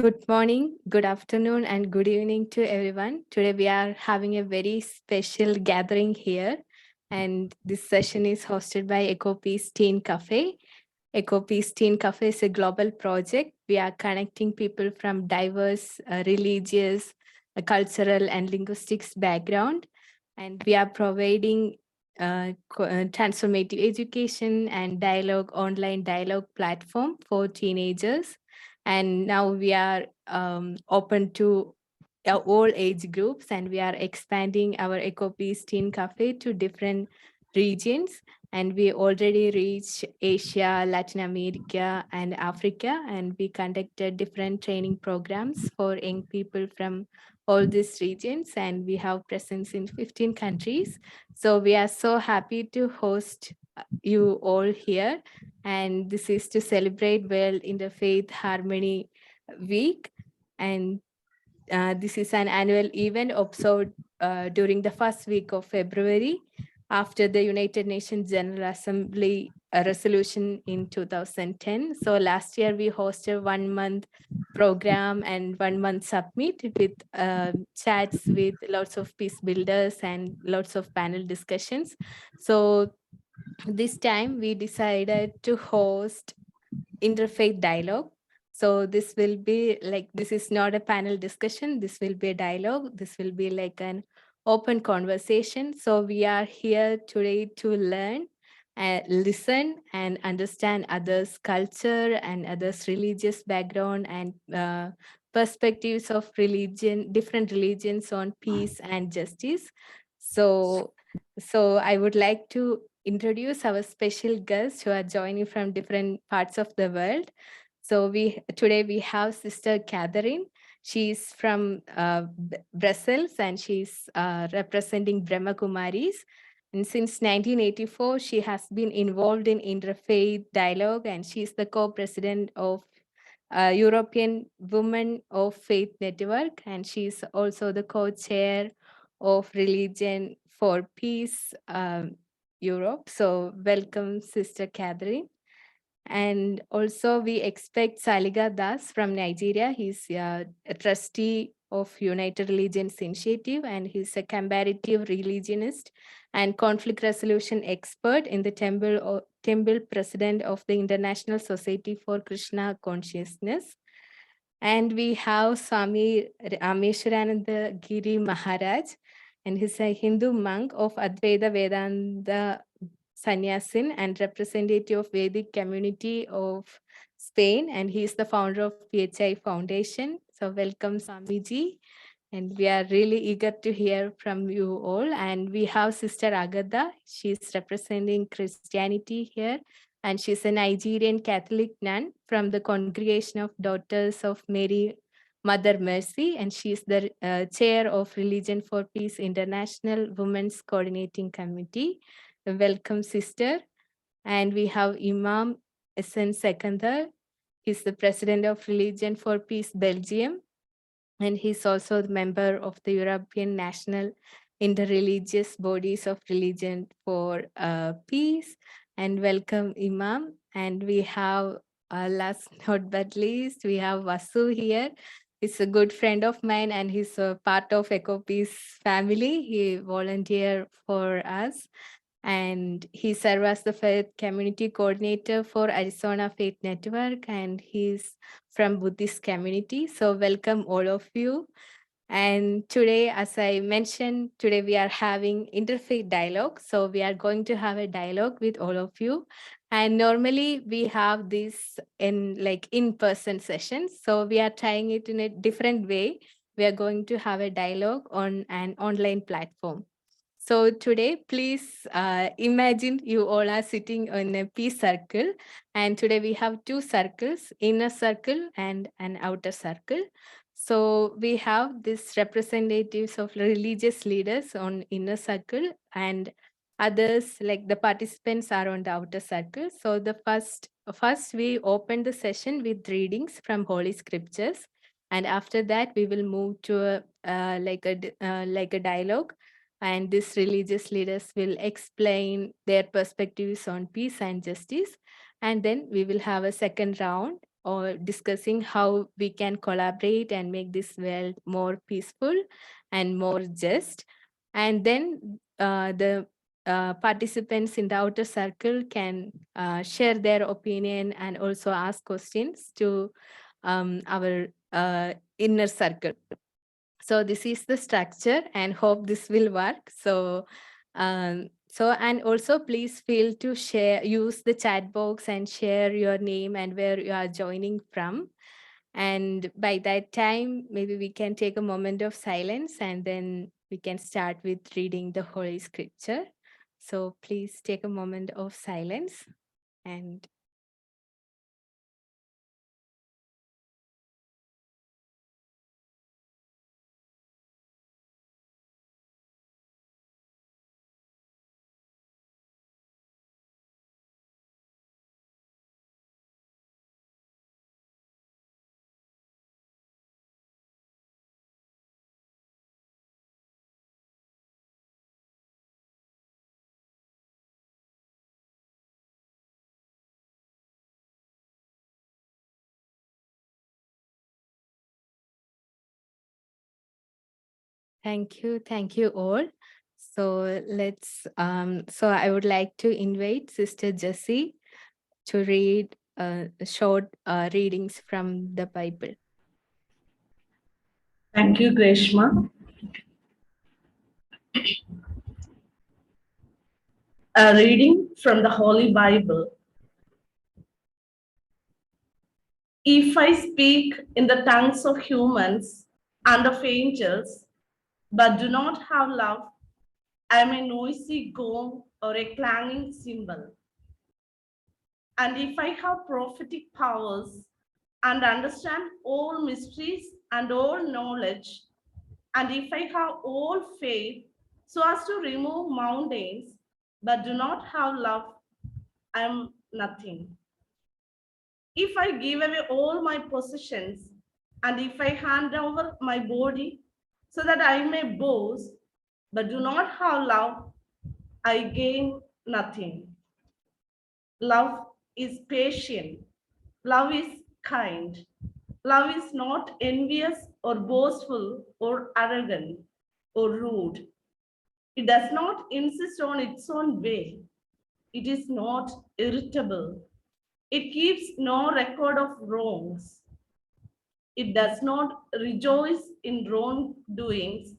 Good morning, good afternoon, and good evening to everyone. Today we are having a very special gathering here, and this session is hosted by Ecopeace Teen Cafe. Ecopeace Teen Cafe is a global project. We are connecting people from diverse religious, cultural, and linguistics background, and we are providing transformative education and dialogue online dialogue platform for teenagers, and now we are open to all age groups, and we are expanding our Ecopeace Teen Cafe to different regions, and we already reached Asia, Latin America, and Africa, and we conducted different training programs for young people from all these regions, and we have presence in 15 countries. So we are so happy to host you all here, and this is to celebrate World Interfaith Harmony Week, and this is an annual event observed during the first week of February after the United Nations General Assembly resolution in 2010. So last year we hosted 1 month program and 1 month summit with chats with lots of peace builders and lots of panel discussions. So this time we decided to host interfaith dialogue. So this will be like, this is not a panel discussion, this will be a dialogue, this will be like an open conversation. So we are here today to learn, listen and understand others' culture and others' religious background and perspectives of religion, different religions on peace and justice. So, so I would like to introduce our special guests who are joining from different parts of the world. So today we have Sister Kathryn. She's from Brussels, and she's representing Brahmakumaris. And since 1984, she has been involved in interfaith dialogue, and she's the co-president of European Women of Faith Network, and she's also the co-chair of Religion for Peace Europe. So welcome, Sister Kathryn. And also we expect Salika Das from Nigeria. He's a trustee of United Religions Initiative, and he's a comparative religionist and conflict resolution expert in the temple president of the International Society for Krishna Consciousness. And we have Swami Rameshwarananda Giri Maharaj, and he's a Hindu monk of Advaita Vedanta Sannyasin and representative of Vedic community of Spain, and he is the founder of PHI Foundation. So welcome, Swamiji, and we are really eager to hear from you all. And we have Sister Agatha. She's representing Christianity here, and she's a Nigerian Catholic nun from the Congregation of Daughters of Mary Mother Mercy, and she's the chair of Religion for Peace International Women's Coordinating Committee. Welcome, sister. And we have Imam Essan Secundar. He's the president of Religion for Peace Belgium, and he's also the member of the European National Interreligious Bodies of Religion for Peace. And welcome, Imam. And we have, last not but least, we have Vasu here. He's a good friend of mine, and he's a part of Ecopeace family. He volunteered for us, and he served as the Faith Community Coordinator for Arizona Faith Network, and he's from Buddhist community. So welcome all of you. And today, as I mentioned, today we are having interfaith dialogue. So we are going to have a dialogue with all of you. And normally we have this in like in-person sessions. So we are trying it in a different way. We are going to have a dialogue on an online platform. So today, please imagine you all are sitting in a peace circle. And today we have two circles, inner circle and an outer circle. So we have these representatives of religious leaders on inner circle, and others like the participants are on the outer circle. So the first we open the session with readings from Holy Scriptures. And after that, we will move to like a dialogue, and these religious leaders will explain their perspectives on peace and justice. And then we will have a second round or discussing how we can collaborate and make this world more peaceful and more just. And then the participants in the outer circle can share their opinion and also ask questions to our inner circle. So this is the structure, and hope this will work. So and also please feel to share, use the chat box and share your name and where you are joining from. And by that time, maybe we can take a moment of silence and then we can start with reading the Holy Scripture. So please take a moment of silence and thank you. Thank you all. So so I would like to invite Sister Jessie to read short readings from the Bible. Thank you, Greshma. A reading from the Holy Bible. If I speak in the tongues of humans and of angels, but do not have love, I am a noisy gong or a clanging cymbal. And if I have prophetic powers and understand all mysteries and all knowledge, and if I have all faith so as to remove mountains, but do not have love, I am nothing. If I give away all my possessions, and if I hand over my body so that I may boast, but do not have love, I gain nothing. Love is patient. Love is kind. Love is not envious or boastful or arrogant or rude. It does not insist on its own way. It is not irritable. It keeps no record of wrongs. It does not rejoice in wrongdoings,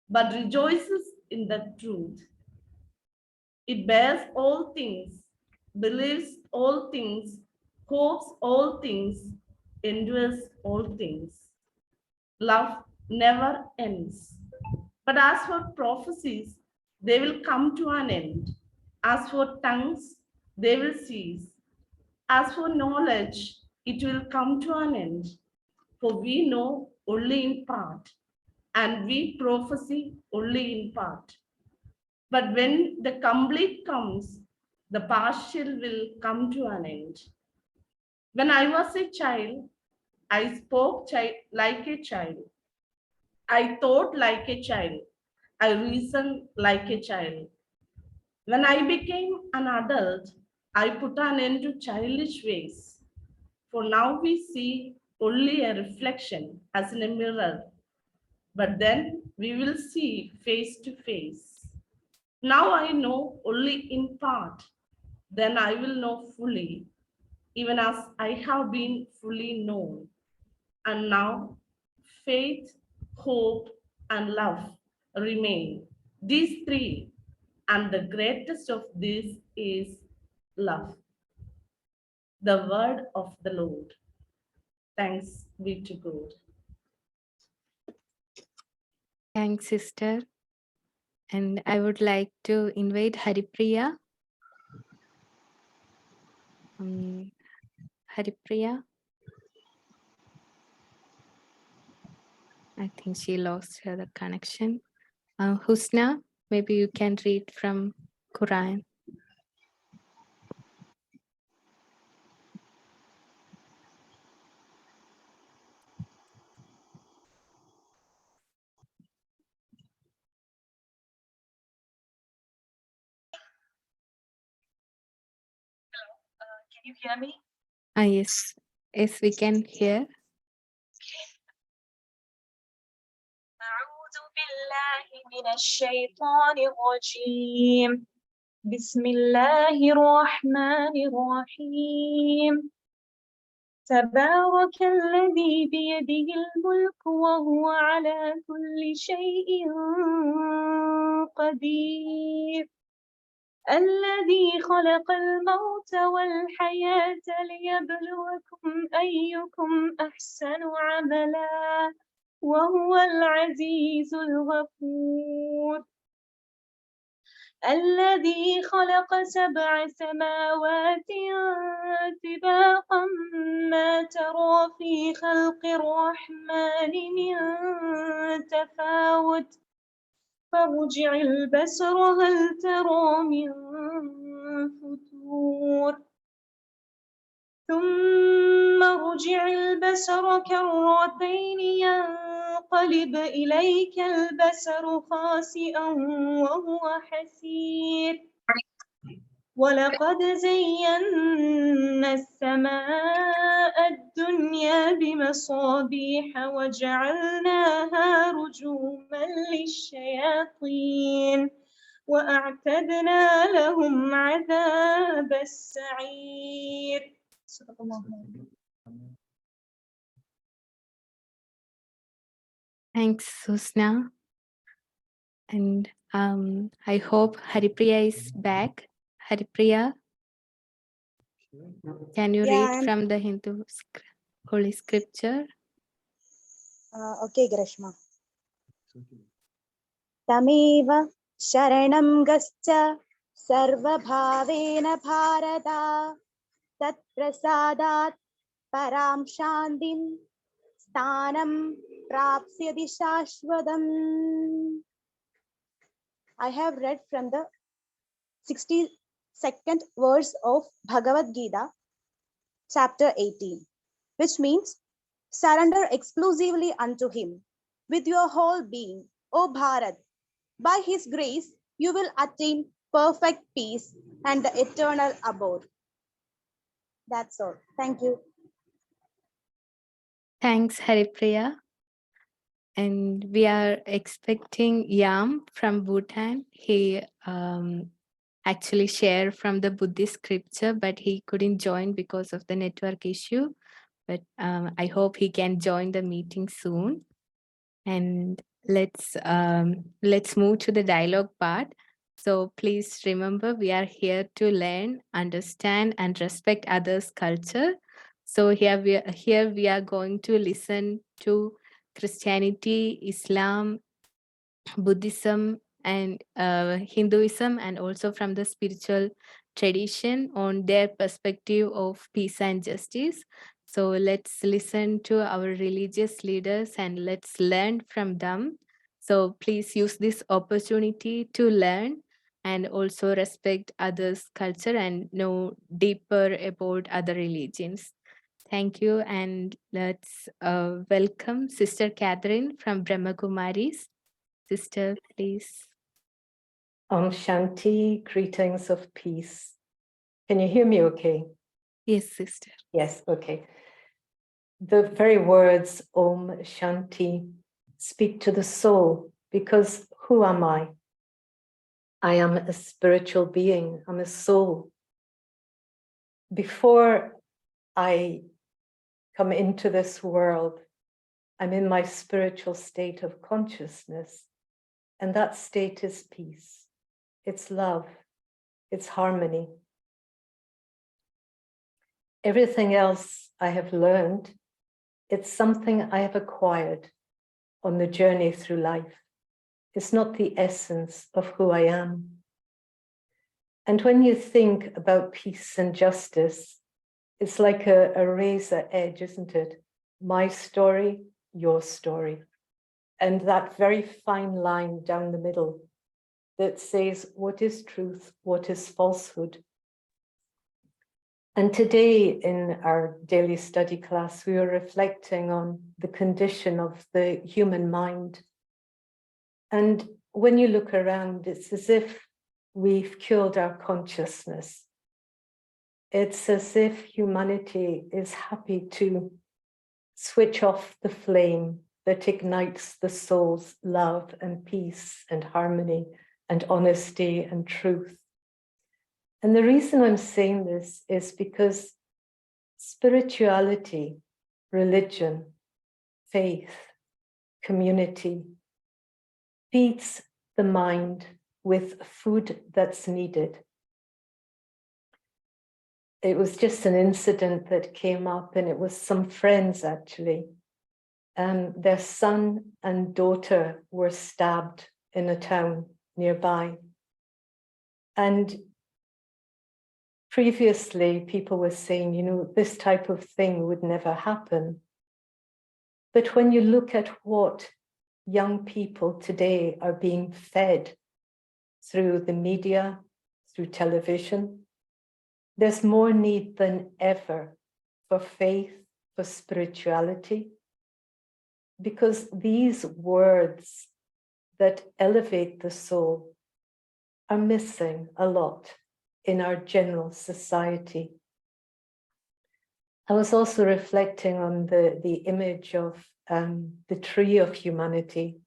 but rejoices in the truth. It bears all things, believes all things, hopes all things, endures all things. Love never ends. But as for prophecies, they will come to an end. As for tongues, they will cease. As for knowledge, it will come to an end. For we know only in part, and we prophesy only in part. But when the complete comes, the partial will come to an end. When I was a child, I spoke like a child. I thought like a child. I reasoned like a child. When I became an adult, I put an end to childish ways. For now we see only a reflection as in a mirror, but then we will see face to face. Now I know only in part, then I will know fully, even as I have been fully known. And now faith, hope, and love remain. These three, and the greatest of these is love. The word of the Lord. Thanks be to God. Thanks, sister. And I would like to invite Haripriya. Haripriya. I think she lost her connection. Husna, maybe you can read from Quran. Can you hear me? Yes. Yes, we can hear. أعوذ بالله من الشيطان الرجيم بسم الله الرحمن الرحيم تبارك الذي بيده الملك وهو على كل شيء قدير الذي خلق الموت والحياة ليبلوكم أيكم أحسن عملا وهو العزيز الغفور الذي خلق 7 سماوات طباقا ما ترى في خلق الرحمن من تفاوت فارجع البصر هل ترى من فتور ثم ارجع البصر كرتين ينقلب إليك البصر خاسئا وهو حسير ولقد زينا السماء الدنيا بمصابيح وجعلناها رجوما للشياطين وأعتدنا لهم عذاب السعير. Thanks, Susna. And I hope Haripriya is back. Haripriya, can you read from the Hindu Holy Scripture? Okay, Grishma. Tameva sharanam gascha sarvabhavena bharata tat prasadat param shantim sthanam prapsyati shashvadam. I have read from the 62nd verse of Bhagavad Gita, chapter 18, which means surrender exclusively unto him with your whole being, O Bharat. By his grace, you will attain perfect peace and the eternal abode. That's all. Thank you. Thanks, Haripriya. And we are expecting Yam from Bhutan. He actually shared from the Buddhist scripture, but he couldn't join because of the network issue. But I hope he can join the meeting soon. And let's move to the dialogue part. So please remember, we are here to learn, understand, and respect others' culture. So here we are going to listen to Christianity, Islam, Buddhism, and Hinduism, and also from the spiritual tradition on their perspective of peace and justice. So let's listen to our religious leaders and let's learn from them. So please use this opportunity to learn and also respect others' culture and know deeper about other religions. Thank you, and let's welcome Sister Kathryn from Brahmakumaris. Sister, please. Om Shanti, greetings of peace. Can you hear me okay? Yes, sister. Yes, okay. The very words Om Shanti speak to the soul, because who am I? I am a spiritual being, I'm a soul. Before I come into this world, I'm in my spiritual state of consciousness, and that state is peace. It's love, it's harmony. Everything else I have learned, it's something I have acquired on the journey through life. It's not the essence of who I am. And when you think about peace and justice, it's like a razor edge, isn't it? My story, your story. And that very fine line down the middle that says what is truth, what is falsehood. And today in our daily study class, we were reflecting on the condition of the human mind. And when you look around, it's as if we've killed our consciousness. It's as if humanity is happy to switch off the flame that ignites the soul's love and peace and harmony and honesty and truth. And the reason I'm saying this is because spirituality, religion, faith, community feeds the mind with food that's needed. It was just an incident that came up, and it was some friends actually. Their son and daughter were stabbed in a town nearby. And previously, people were saying, you know, this type of thing would never happen. But when you look at what young people today are being fed through the media, through television, there's more need than ever for faith, for spirituality, because these words that elevate the soul are missing a lot in our general society. I was also reflecting on the image of the tree of humanity.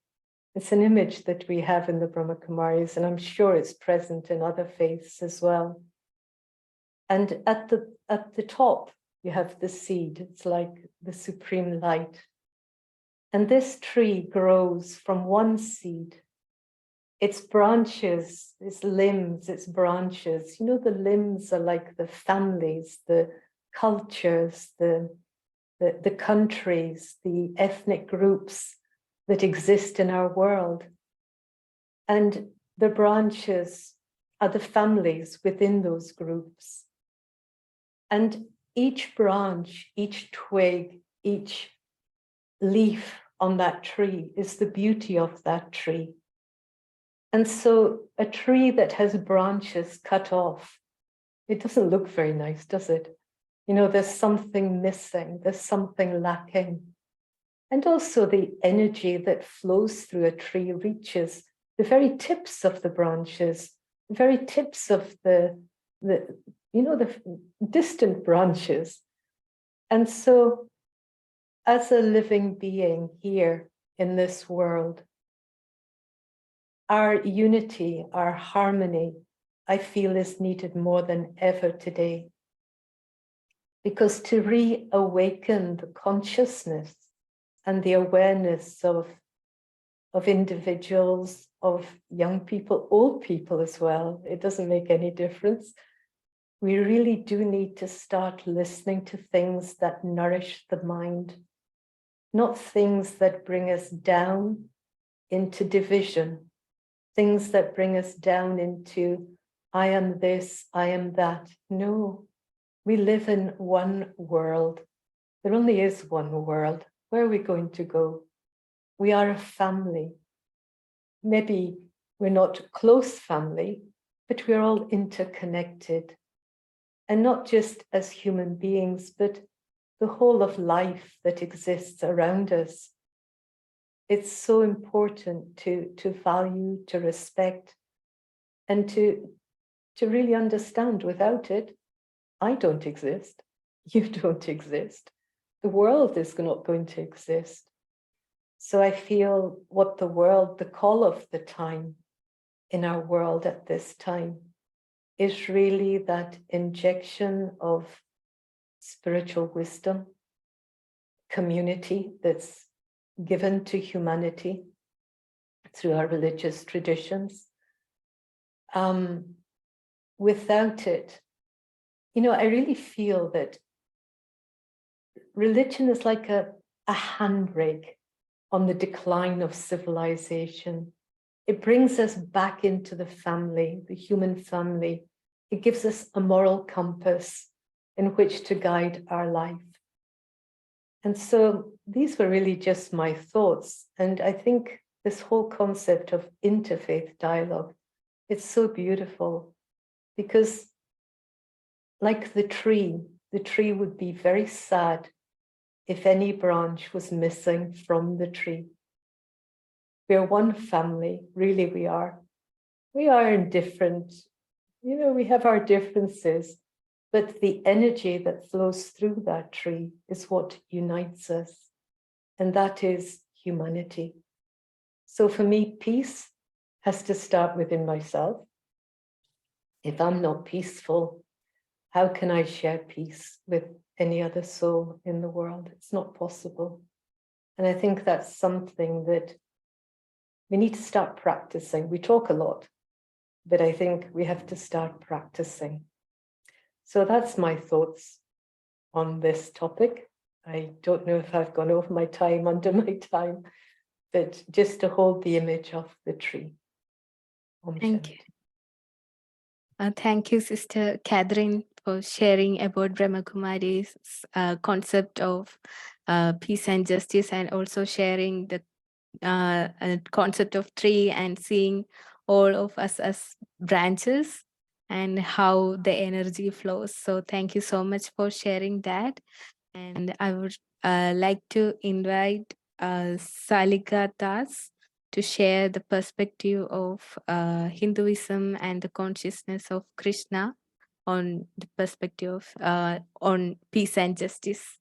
It's an image that we have in the Brahmakumaris, and I'm sure it's present in other faiths as well. And at the top, you have the seed. It's like the supreme light. And this tree grows from one seed. Its branches, its limbs, its branches, you know, the limbs are like the families, the cultures, the countries, the ethnic groups that exist in our world. And the branches are the families within those groups. And each branch, each twig, each leaf on that tree is the beauty of that tree. And so a tree that has branches cut off, it doesn't look very nice, does it? You know, there's something missing, there's something lacking. And also the energy that flows through a tree reaches the very tips of the branches, the very tips of the distant branches. And so as a living being here in this world, our unity, our harmony, I feel is needed more than ever today. Because to reawaken the consciousness and the awareness of individuals, of young people, old people as well, it doesn't make any difference. We really do need to start listening to things that nourish the mind, not things that bring us down into division, things that bring us down into, I am this, I am that. No, we live in one world. There only is one world. Where are we going to go? We are a family. Maybe we're not close family, but we're all interconnected. And not just as human beings, but the whole of life that exists around us. It's so important to value, to respect, and to really understand. Without it, I don't exist. You don't exist. The world is not going to exist. So I feel what the world, the call of the time in our world at this time is really that injection of spiritual wisdom, community that's given to humanity through our religious traditions. Without it, you know, I really feel that religion is like a handbrake on the decline of civilization. It brings us back into the family, the human family. It gives us a moral compass in which to guide our life. And so these were really just my thoughts. And I think this whole concept of interfaith dialogue, it's so beautiful because like the tree would be very sad if any branch was missing from the tree. We are one family, really we are. We are in different, you know, we have our differences, But the energy that flows through that tree is what unites us, and that is humanity. So for me, peace has to start within myself. If I'm not peaceful, how can I share peace with any other soul in the world? It's not possible. And I think that's something that we need to start practicing. We talk a lot, but I think we have to start practicing. So that's my thoughts on this topic. I don't know if I've gone over my time, under my time, but just to hold the image of the tree. Thank you. Thank you, Sister Kathryn, for sharing about Brahmakumaris' concept of peace and justice, and also sharing the concept of tree and seeing all of us as branches and how the energy flows. So thank you so much for sharing that. And I would like to invite Salika Das to share the perspective of Hinduism and the consciousness of Krishna on the perspective on peace and justice.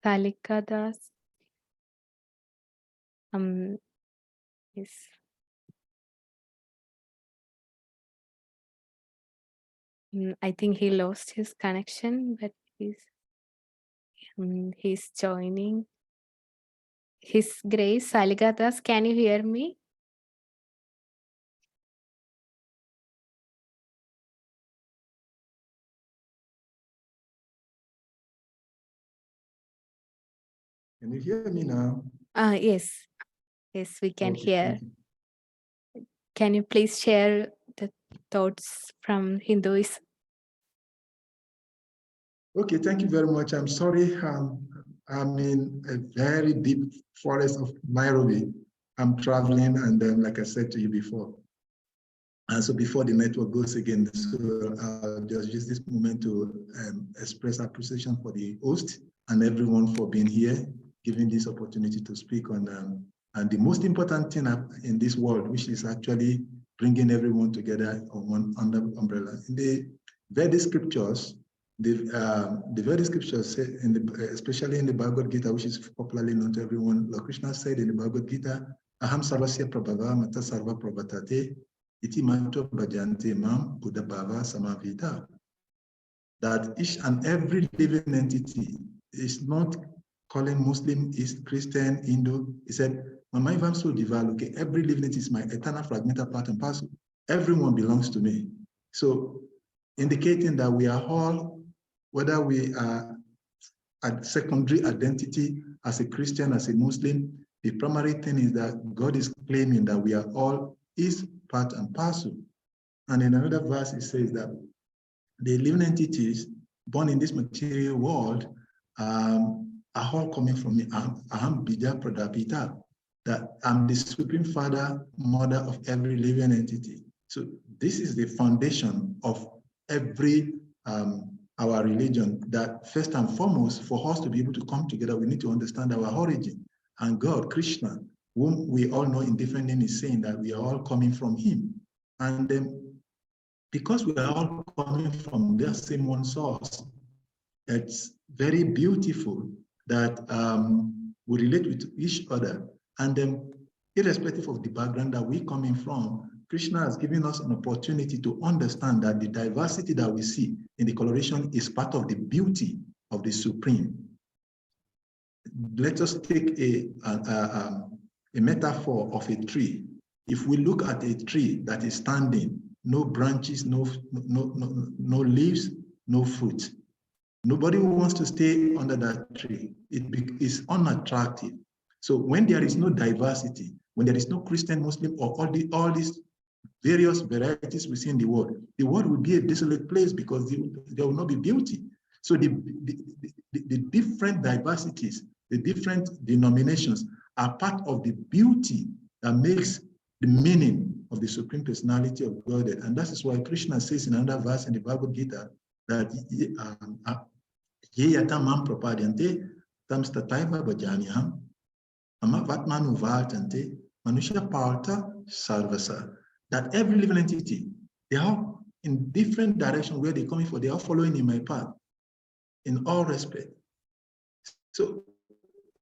Salika Das. Yes. I think he lost his connection, but he's joining. His Grace, Salika Das, can you hear me? Can you hear me now? Yes. Yes, we can Okay, hear. thank you. Can you please share the thoughts from Hinduism? Okay, thank you very much. I'm sorry. I'm in a very deep forest of Nairobi. I'm traveling, and like I said to you before, and so before the network goes again, so I'll just use this moment to express appreciation for the host and everyone for being here, giving this opportunity to speak on and the most important thing in this world, which is actually bringing everyone together on one under umbrella. In the Vedic scriptures, the Vedic scriptures say, especially in the Bhagavad Gita, which is popularly known to everyone, Lord Krishna said in the Bhagavad Gita, Aham sarvasya prabhava mata sarva prabhatate iti manto bhajante Imam Buddha bhava samavita. That each and every living entity is not calling Muslim, is Christian, Hindu. He said, Mama Ivam so developed, okay, every living entity is my eternal fragmental part and parcel. Everyone belongs to me. So indicating that we are all, whether we are a secondary identity as a Christian, as a Muslim, the primary thing is that God is claiming that we are all his part and parcel. And in another verse, it says that the living entities born in this material world are all coming from me. Aham Bija Pradapita, that I'm the supreme father, mother of every living entity. So this is the foundation of every our religion, that first and foremost, for us to be able to come together, we need to understand our origin. And God, Krishna, whom we all know in different names, is saying that we are all coming from him. And because we are all coming from the same one source, it's very beautiful that we relate with each other. And irrespective of the background that we're coming from, Krishna has given us an opportunity to understand that the diversity that we see in the coloration is part of the beauty of the Supreme. Let us take a metaphor of a tree. If we look at a tree that is standing, no branches, no leaves, no fruit, nobody wants to stay under that tree. It is unattractive. So when there is no diversity, when there is no Christian, Muslim, or all these various varieties we see in the world will be a desolate place because there will not be beauty. So the different diversities, the different denominations are part of the beauty that makes the meaning of the Supreme Personality of Godhead. And that is why Krishna says in another verse in the Bhagavad Gita that ye yatamam propadyante tam stataiva bhajanyaham ama vatmanu vartante manusha parta sarvasa. That every living entity, they are in different directions where they're coming from, they are following in my path in all respect. So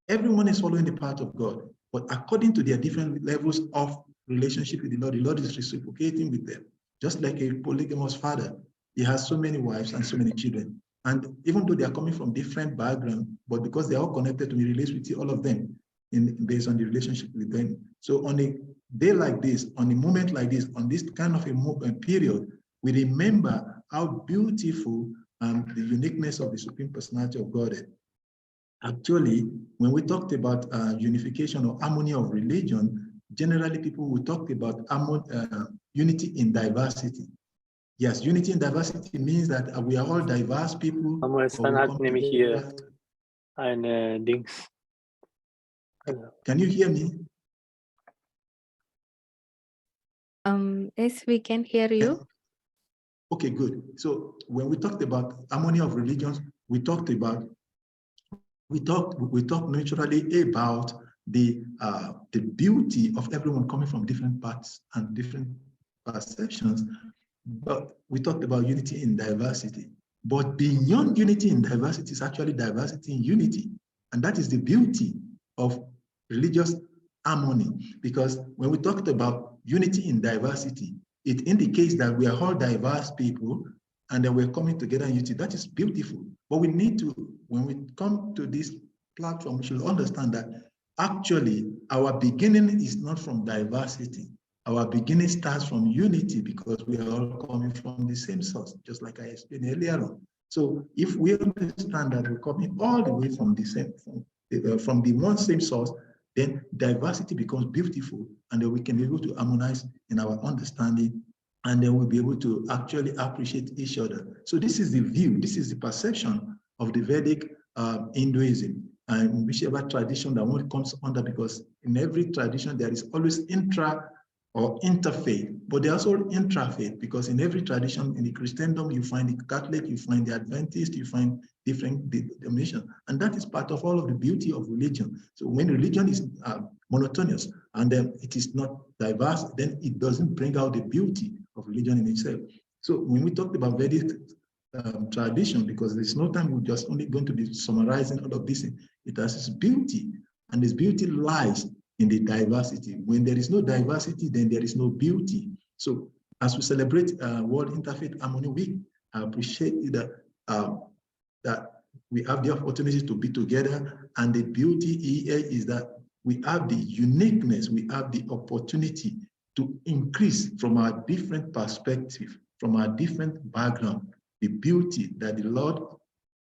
everyone is following the path of God, but according to their different levels of relationship with the Lord is reciprocating with them. Just like a polygamous father, he has so many wives and so many children. And even though they are coming from different backgrounds, but because they are all connected to me, relates with all of them based on the relationship with them. So on a day like this, on a moment like this, on this kind of a period, we remember how beautiful the uniqueness of the Supreme Personality of Godhead. Actually, when we talked about unification or harmony of religion, generally people will talk about unity in diversity. Yes, unity in diversity means that we are all diverse people. Essan hat nämlich hier eine Dings. Can you hear me? Yes, we can hear you. Okay, good. So when we talked about harmony of religions, we talked naturally about the beauty of everyone coming from different paths and different perceptions, but we talked about unity in diversity. But beyond unity in diversity is actually diversity in unity, and that is the beauty of religious harmony. Because when we talked about unity in diversity, it indicates that we are all diverse people, and then we're coming together in unity. That is beautiful. But we need to, when we come to this platform, we should understand that actually our beginning is not from diversity. Our beginning starts from unity, because we are all coming from the same source, just like I explained earlier on. So if we understand that we're coming all the way from the same, from the one same source, then diversity becomes beautiful, and then we can be able to harmonize in our understanding, and then we'll be able to actually appreciate each other. So this is the view, this is the perception of the Vedic Hinduism, and whichever tradition that one comes under, because in every tradition there is always intra or interfaith, but there's also intrafaith, because in every tradition, in the Christendom, you find the Catholic, you find the Adventist, you find different denominations, and that is part of all of the beauty of religion. So when religion is monotonous and then it is not diverse, then it doesn't bring out the beauty of religion in itself. So when we talked about Vedic tradition, because there's no time, we're just only going to be summarizing all of this, it has its beauty, and this beauty lies in the diversity. When there is no diversity, then there is no beauty. So as we celebrate World Interfaith Harmony Week, I appreciate that that we have the opportunity to be together, and the beauty here is that we have the uniqueness, we have the opportunity to increase from our different perspective, from our different background, the beauty that the Lord,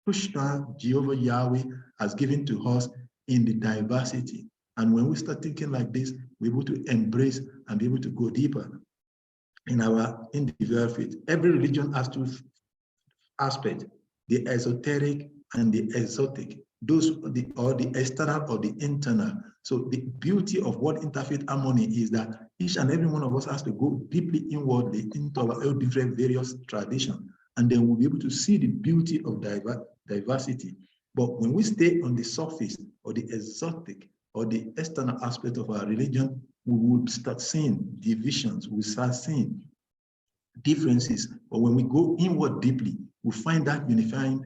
Krishna, Jehovah Yahweh, has given to us in the diversity. And when we start thinking like this, we're able to embrace and be able to go deeper in our individual faith. Every religion has two aspects, the esoteric and the exotic. Those are the external or the internal. So the beauty of what interfaith harmony is that each and every one of us has to go deeply inwardly into our different various traditions, and then we'll be able to see the beauty of diversity. But when we stay on the surface or the exotic or the external aspect of our religion, we would start seeing divisions, we start seeing differences. But when we go inward deeply, we find that unifying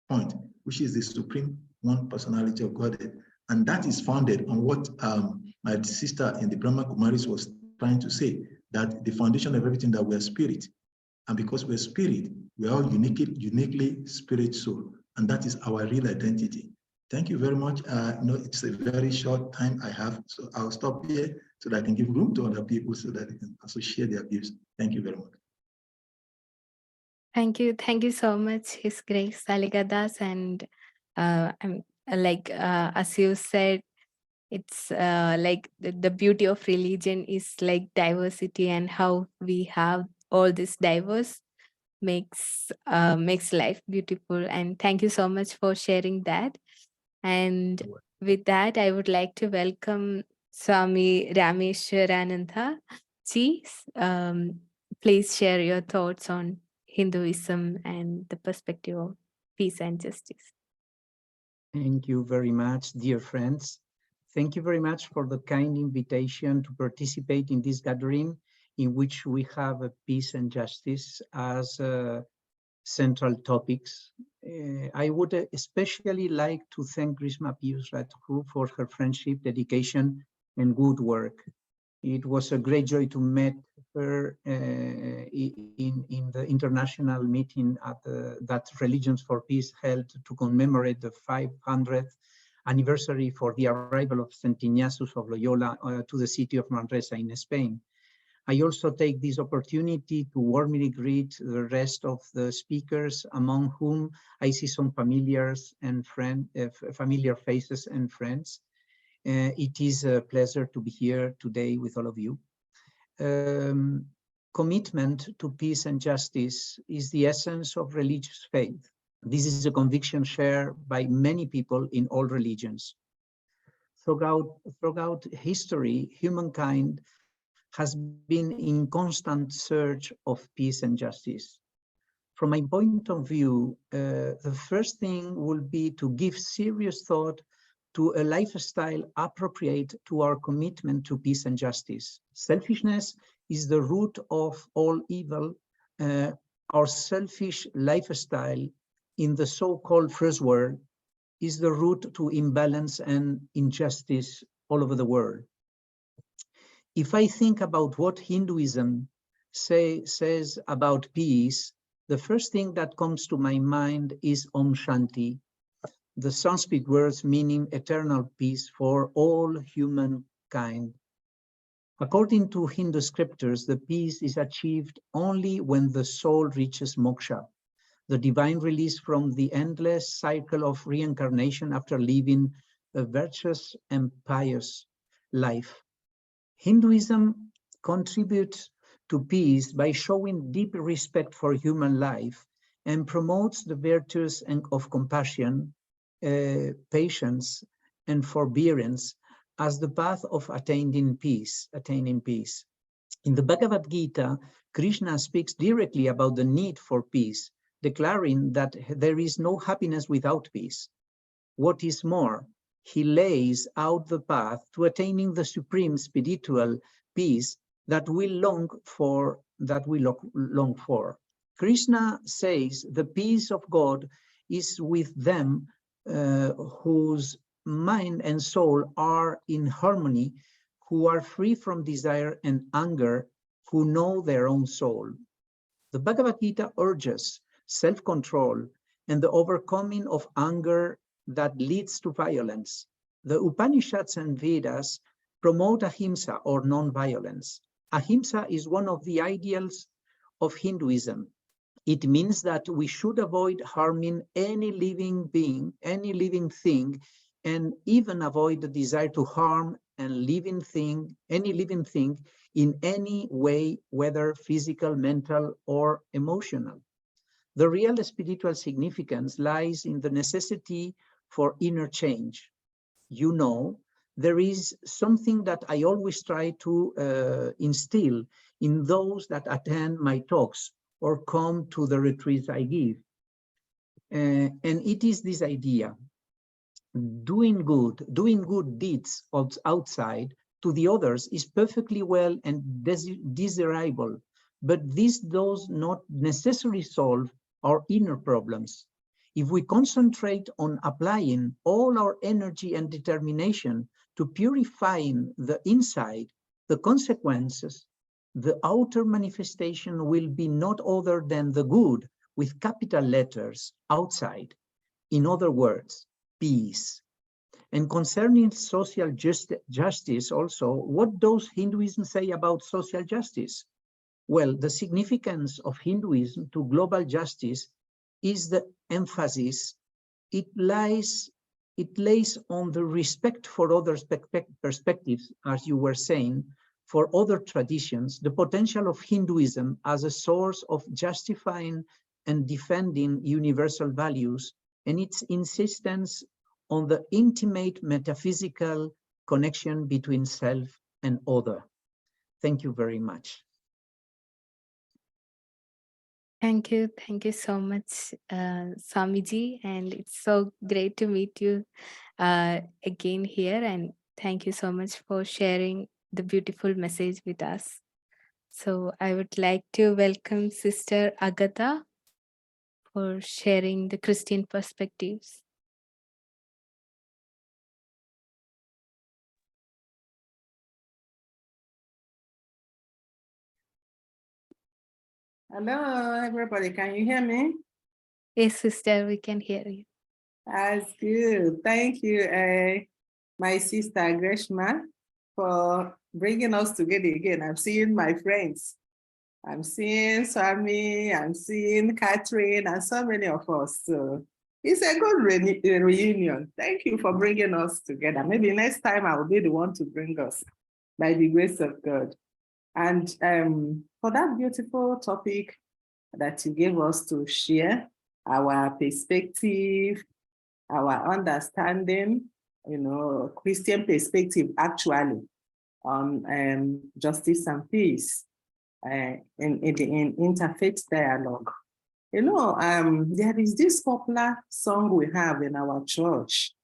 point, which is the Supreme One Personality of Godhead. And that is founded on what my sister in the Brahmakumaris was trying to say, that the foundation of everything, that we are spirit. And because we're spirit, we are uniquely spirit soul. And that is our real identity. Thank you very much. It's a very short time I have, so I'll stop here so that I can give room to other people so that they can also share their views. Thank you very much. Thank you so much, His Grace Salika Das. And as you said, it's like the beauty of religion is like diversity, and how we have all this diverse makes life beautiful. And thank you so much for sharing that. And with that, I would like to welcome Swami Rameshwarananda ji. Please share your thoughts on Hinduism and the perspective of peace and justice. Thank you very much, dear friends. Thank you very much for the kind invitation to participate in this gathering in which we have peace and justice as central topics. I would especially like to thank Grishma Piyush Radhu for her friendship, dedication, and good work. It was a great joy to meet her in the international meeting at that Religions for Peace held to commemorate the 500th anniversary for the arrival of St. Ignatius of Loyola to the city of Manresa in Spain. I also take this opportunity to warmly greet the rest of the speakers, among whom I see some familiar faces and friends. It is a pleasure to be here today with all of you. Commitment to peace and justice is the essence of religious faith. This is a conviction shared by many people in all religions. Throughout history, humankind has been in constant search of peace and justice. From my point of view, the first thing will be to give serious thought to a lifestyle appropriate to our commitment to peace and justice. Selfishness is the root of all evil. Our selfish lifestyle in the so-called first world is the root to imbalance and injustice all over the world. If I think about what Hinduism says about peace, the first thing that comes to my mind is Om Shanti, the Sanskrit words meaning eternal peace for all humankind. According to Hindu scriptures, the peace is achieved only when the soul reaches moksha, the divine release from the endless cycle of reincarnation after living a virtuous and pious life. Hinduism contributes to peace by showing deep respect for human life and promotes the virtues of compassion, patience, and forbearance as the path of attaining peace. In the Bhagavad Gita, Krishna speaks directly about the need for peace, declaring that there is no happiness without peace. What is more, he lays out the path to attaining the supreme spiritual peace that we long for. Krishna says the peace of God is with them whose mind and soul are in harmony, who are free from desire and anger, who know their own soul. The Bhagavad Gita urges self-control and the overcoming of anger that leads to violence. The Upanishads and Vedas promote ahimsa or non-violence. Ahimsa is one of the ideals of Hinduism. It means that we should avoid harming any living being, any living thing, and even avoid the desire to harm any living thing in any way, whether physical, mental, or emotional. The real spiritual significance lies in the necessity for inner change. You know, there is something that I always try to instill in those that attend my talks or come to the retreats I give. And it is this idea: doing good deeds outside to the others is perfectly well and desirable, but this does not necessarily solve our inner problems. If we concentrate on applying all our energy and determination to purifying the inside, the consequences, the outer manifestation will be not other than the good with capital letters outside. In other words, peace. And concerning social justice also, what does Hinduism say about social justice? Well, the significance of Hinduism to global justice is the emphasis it lays on the respect for other perspectives, as you were saying, for other traditions, the potential of Hinduism as a source of justifying and defending universal values, and its insistence on the intimate metaphysical connection between self and other. Thank you very much. Thank you so much, Swamiji, and it's so great to meet you again here. And thank you so much for sharing the beautiful message with us. So I would like to welcome Sister Agatha for sharing the Christian perspectives. Hello, everybody. Can you hear me? Yes, sister, we can hear you. That's good. Thank you, my sister Greshma, for bringing us together again. I'm seeing my friends. I'm seeing Swami, I'm seeing Kathryn, and so many of us. So it's a good reunion. Thank you for bringing us together. Maybe next time I will be the one to bring us, by the grace of God. And for that beautiful topic that you gave us to share, our perspective, our understanding, Christian perspective actually on justice and peace in interfaith dialogue. There is this popular song we have in our church,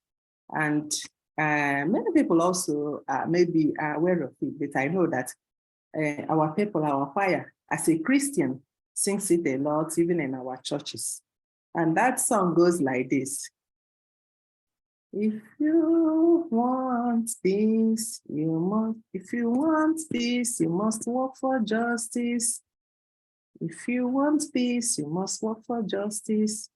and many people also maybe are aware of it, but I know that our people, our choir, as a Christian, sings it a lot, even in our churches. And that song goes like this. If you want peace, you must work for justice. If you want peace, you must work for justice.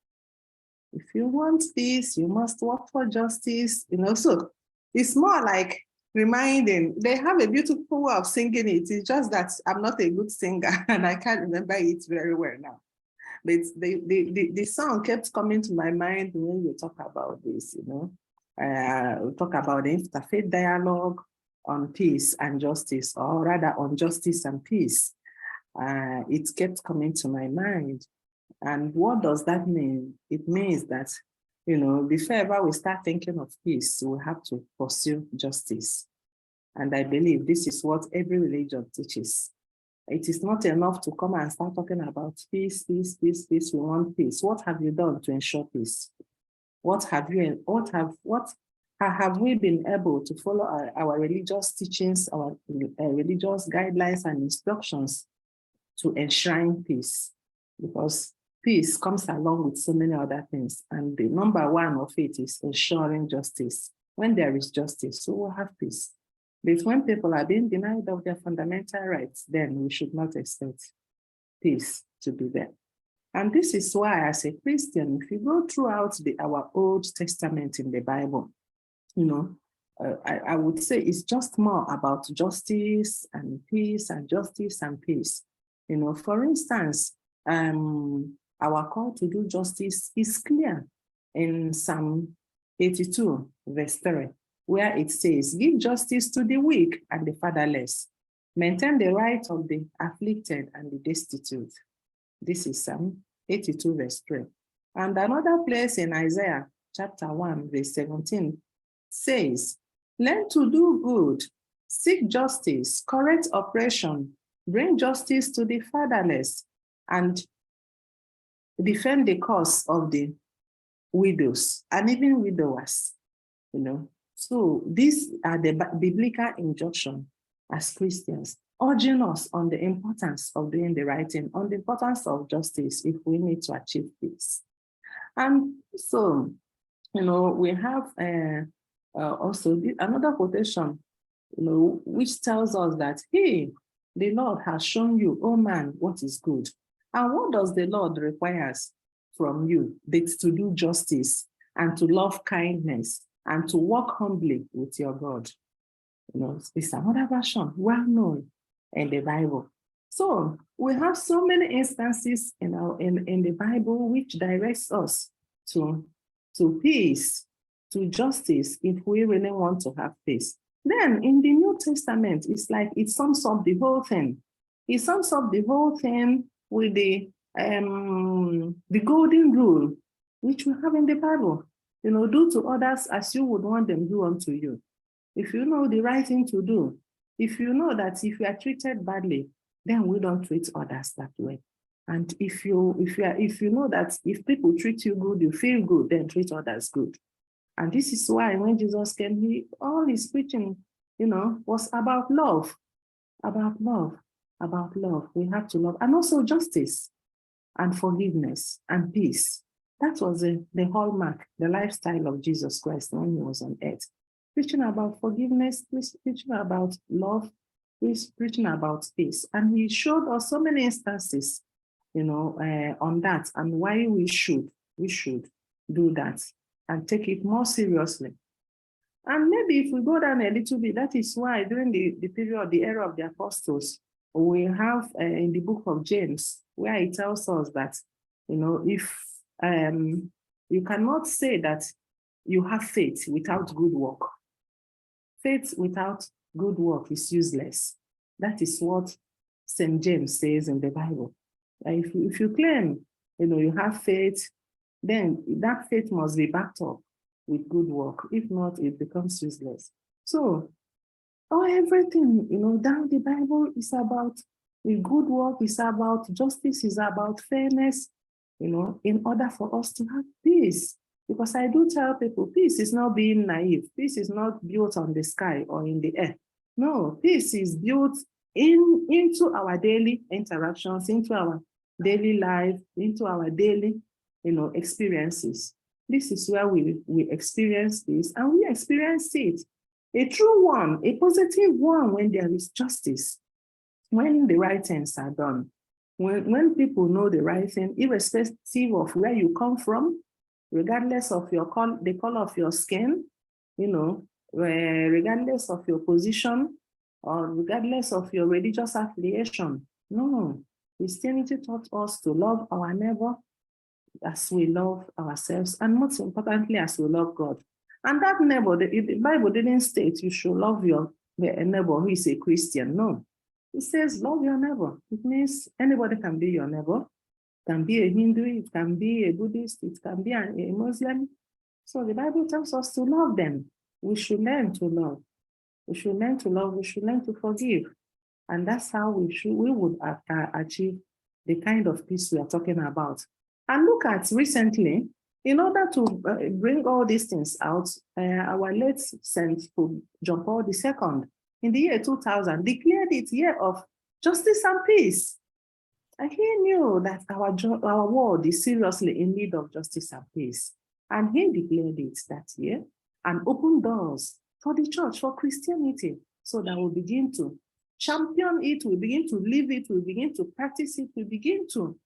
If you want peace, you must work for justice. So it's more like reminding. They have a beautiful way of singing it. It's just that I'm not a good singer and I can't remember it very well now. But the song kept coming to my mind when you talk about this, we talk about the interfaith dialogue on peace and justice, or rather on justice and peace. It kept coming to my mind. And what does that mean? It means that, before ever we start thinking of peace, we have to pursue justice. And I believe this is what every religion teaches. It is not enough to come and start talking about peace, peace, peace, peace. We want peace. What have you done to ensure peace? What have we been able to follow our religious teachings, our religious guidelines and instructions to enshrine peace? Because peace comes along with so many other things. And the number one of it is ensuring justice. When there is justice, we will have peace. But when people are being denied of their fundamental rights, then we should not expect peace to be there. And this is why, as a Christian, if you go throughout our Old Testament in the Bible, I would say it's just more about justice and peace and justice and peace. For instance, our call to do justice is clear in Psalm 82, verse 3, where it says, give justice to the weak and the fatherless, maintain the right of the afflicted and the destitute. This is Psalm 82, verse 3. And another place in Isaiah chapter 1, verse 17 says, learn to do good, seek justice, correct oppression, bring justice to the fatherless, and defend the cause of the widows and even widowers. So these are the biblical injunction as Christians, urging us on the importance of doing the right thing, on the importance of justice if we need to achieve peace. And so, we have also another quotation, which tells us that, hey, the Lord has shown you, oh man, what is good. And what does the Lord require from you? It's to do justice and to love kindness and to walk humbly with your God. It's another version, well known in the Bible. So we have so many instances in the Bible which directs us to peace, to justice, if we really want to have peace. Then in the New Testament, it's like it sums up the whole thing. It sums up the whole thing with the golden rule, which we have in the Bible. Do to others as you would want them do unto you. if you know the right thing to do, if you know that if you are treated badly, then we don't treat others that way. And if you know that if people treat you good, you feel good, then treat others good. And this is why when Jesus came, all his preaching, was about love, about love, about love. We have to love, and also justice and forgiveness and peace. That was the hallmark, the lifestyle of Jesus Christ when he was on earth. Preaching about forgiveness, preaching about love, preaching about peace. And he showed us so many instances, on that, and why we should do that and take it more seriously. And maybe if we go down a little bit, that is why during the era of the apostles, we have in the book of James, where it tells us that, if you cannot say that you have faith without good work. Faith without good work is useless. That is what St. James says in the Bible. If you claim, you have faith, then that faith must be backed up with good work. If not, it becomes useless. So, everything, down the Bible is about with good work, is about justice, is about fairness, in order for us to have peace. Because I do tell people, peace is not being naive. Peace is not built on the sky or in the air. No, peace is built into our daily interactions, into our daily life, into our daily, experiences. This is where we experience this, and we experience it. A true one, a positive one, when there is justice, when the right things are done, when people know the right thing, irrespective of where you come from, regardless of the color of your skin, regardless of your position, or regardless of your religious affiliation. No, Christianity taught us to love our neighbor as we love ourselves, and most importantly, as we love God. And that neighbor, the Bible didn't state you should love your neighbor who is a Christian. No, it says love your neighbor. It means anybody can be your neighbor. It can be a Hindu, it can be a Buddhist, it can be a Muslim. So the Bible tells us to love them. We should learn to love. We should learn to love. We should learn to forgive. And that's how we would achieve the kind of peace we are talking about. And look at recently, in order to bring all these things out, our late Saint John Paul II, in the year 2000, declared it year of justice and peace. And he knew that our world is seriously in need of justice and peace. And he declared it that year and opened doors for the church, for Christianity, so that we'll begin to champion it, we begin to live it, we begin to practice it, we begin to,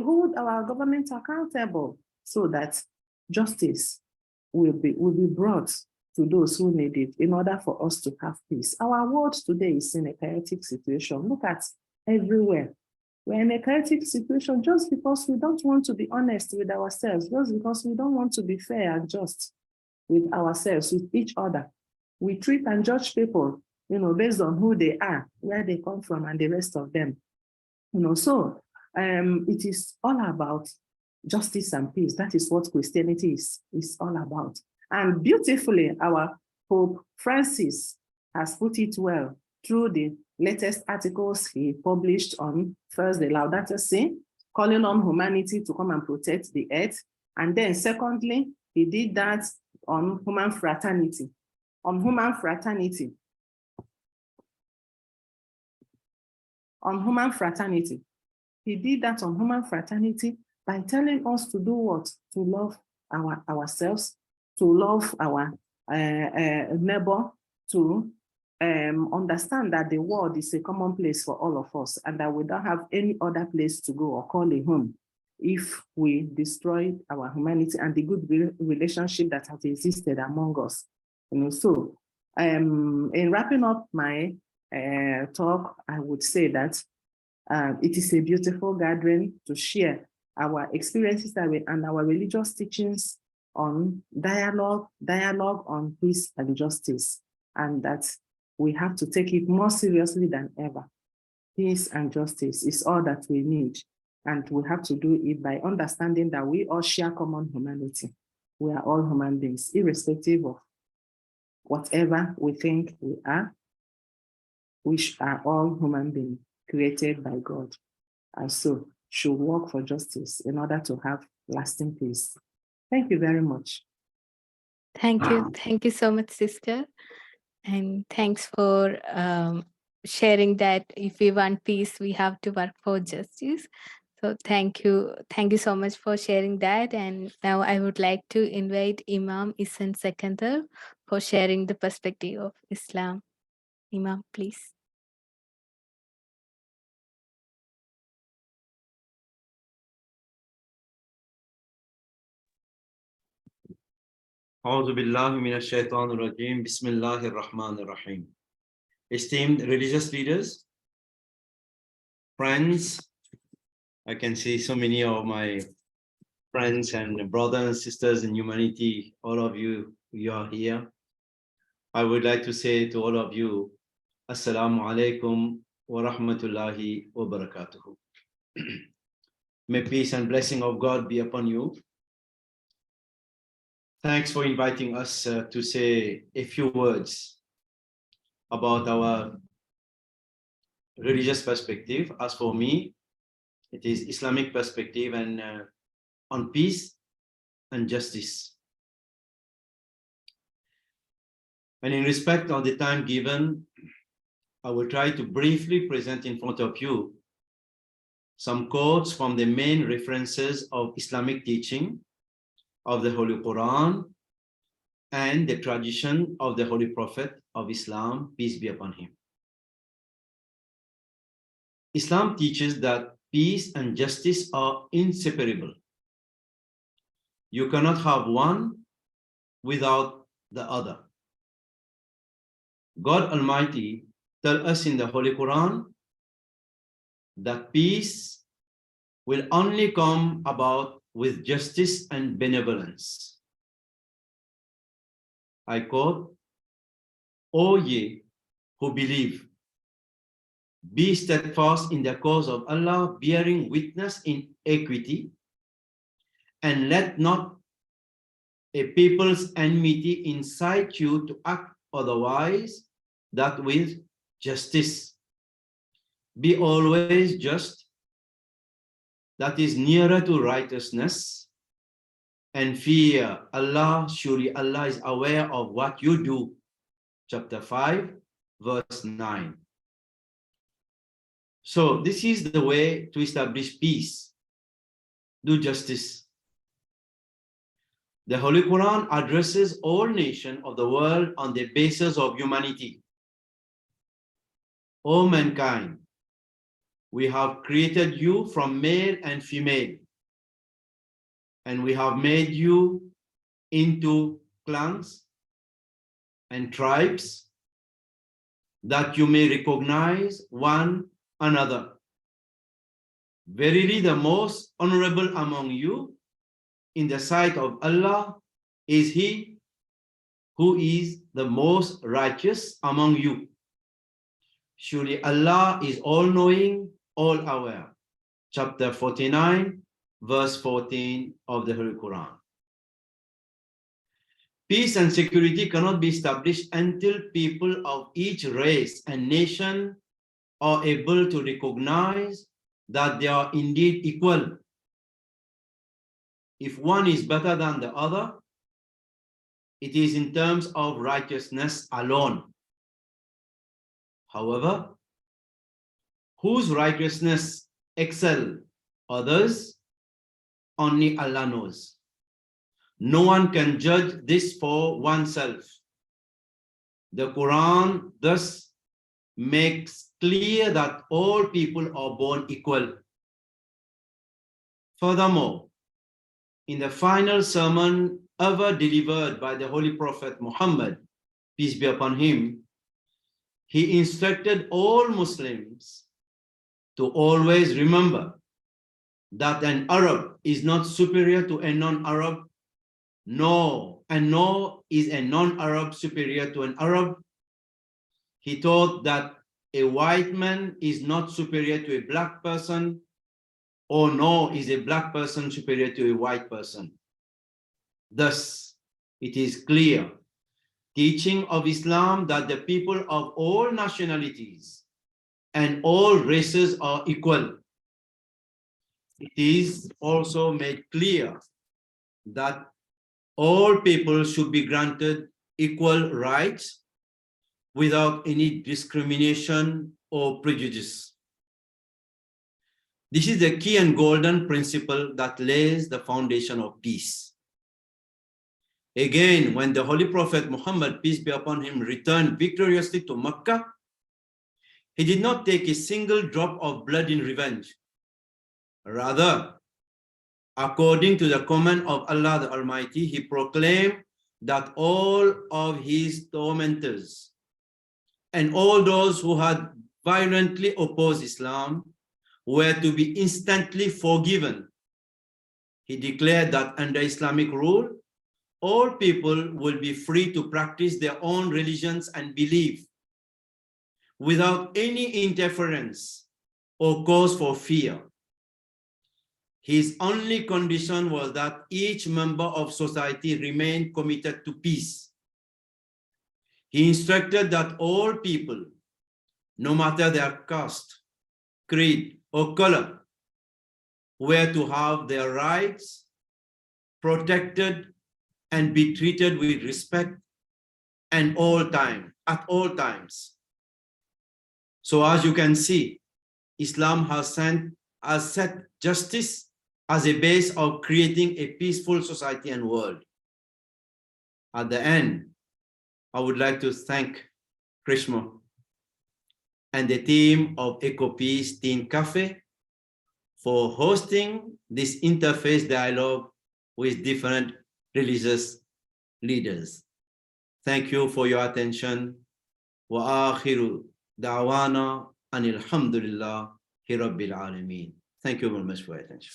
hold our government accountable, so that justice will be brought to those who need it in order for us to have peace. Our world today is in a chaotic situation. Look at everywhere. We're in a chaotic situation just because we don't want to be honest with ourselves, just because we don't want to be fair and just with ourselves, with each other. We treat and judge people, based on who they are, where they come from, and the rest of them. So it is all about justice and peace. That is what Christianity is all about. And beautifully, our Pope Francis has put it well through the latest articles he published on first the Laudato Si, calling on humanity to come and protect the earth. And then secondly, he did that on human fraternity. On human fraternity. He did that on human fraternity by telling us to do what? To love ourselves, to love our neighbor, to understand that the world is a common place for all of us, and that we don't have any other place to go or call a home if we destroy our humanity and the good relationship that has existed among us. So in wrapping up my talk, I would say that it is a beautiful gathering to share our experiences and our religious teachings on dialogue on peace and justice, and that we have to take it more seriously than ever. Peace and justice is all that we need, and we have to do it by understanding that we all share common humanity. We are all human beings, irrespective of whatever we think we are, which are all human beings created by God, and so should work for justice in order to have lasting peace. Thank you very much. Thank you. Thank you so much, sister. And thanks for sharing that if we want peace, we have to work for justice. So thank you. Thank you so much for sharing that. And now I would like to invite Imam Essan Secundar for sharing the perspective of Islam. Imam, please. أعوذ بالله من الشيطان الرجيم بسم الله الرحمن الرحيم. Esteemed religious leaders, friends, I can see so many of my friends and brothers and sisters in humanity, all of you are here. I would like to say to all of you, Assalamu alaikum wa rahmatullahi wa barakatuhu. May peace and blessing of God be upon you. Thanks for inviting us to say a few words about our religious perspective. As for me, it is Islamic perspective and on peace and justice. And in respect of the time given, I will try to briefly present in front of you some quotes from the main references of Islamic teaching of the Holy Quran and the tradition of the Holy Prophet of Islam, peace be upon him. Islam teaches that peace and justice are inseparable. You cannot have one without the other. God Almighty tells us in the Holy Quran that peace will only come about with justice and benevolence. I quote, "O ye who believe, be steadfast in the cause of Allah, bearing witness in equity, and let not a people's enmity incite you to act otherwise than with justice. Be always just, that is nearer to righteousness, and fear Allah, surely Allah is aware of what you do." Chapter 5, verse 9. So this is the way to establish peace. Do justice. The Holy Quran addresses all nations of the world on the basis of humanity. O mankind, we have created you from male and female, and we have made you into clans and tribes that you may recognize one another. Verily, the most honorable among you in the sight of Allah is he who is the most righteous among you. Surely Allah is all-knowing, all-aware. Chapter 49, verse 14 of the Holy Quran. Peace and security cannot be established until people of each race and nation are able to recognize that they are indeed equal. If one is better than the other, it is in terms of righteousness alone. However, whose righteousness excels others, only Allah knows. No one can judge this for oneself. The Quran thus makes clear that all people are born equal. Furthermore, in the final sermon ever delivered by the Holy Prophet Muhammad, peace be upon him, he instructed all Muslims to always remember that an Arab is not superior to a non-Arab, nor is a non-Arab superior to an Arab. He taught that a white man is not superior to a black person, or nor is a black person superior to a white person. Thus, it is clear teaching of Islam that the people of all nationalities and all races are equal. It is also made clear that all people should be granted equal rights without any discrimination or prejudice. This is the key and golden principle that lays the foundation of peace. Again, when the Holy Prophet Muhammad, peace be upon him, returned victoriously to Mecca, he did not take a single drop of blood in revenge. Rather, according to the command of Allah the Almighty, he proclaimed that all of his tormentors and all those who had violently opposed Islam were to be instantly forgiven. He declared that under Islamic rule, all people will be free to practice their own religions and belief without any interference or cause for fear. His only condition was that each member of society remain committed to peace. He instructed that all people, no matter their caste, creed, or color, were to have their rights protected and be treated with respect at all times. So as you can see, Islam has set justice as a base of creating a peaceful society and world. At the end, I would like to thank Krishna and the team of Ecopeace Teen Cafe for hosting this interfaith dialogue with different religious leaders. Thank you for your attention. Wa akhiru da'wana anil hamdulillahi rabbil alameen. Thank you very much for your attention.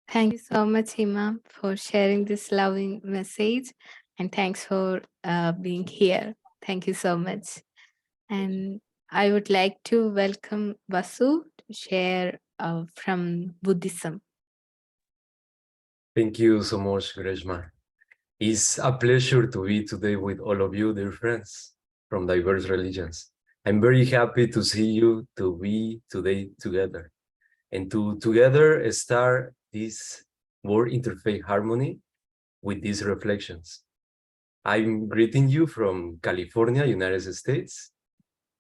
Thank you so much, Imam, for sharing this loving message. And thanks for being here. Thank you so much. And I would like to welcome Vasu to share from Buddhism. Thank you so much, Greshma. It's a pleasure to be today with all of you, dear friends from diverse religions. I'm very happy to see you, to be today together, and to together start this World Interfaith Harmony with these reflections. I'm greeting you from California, United States,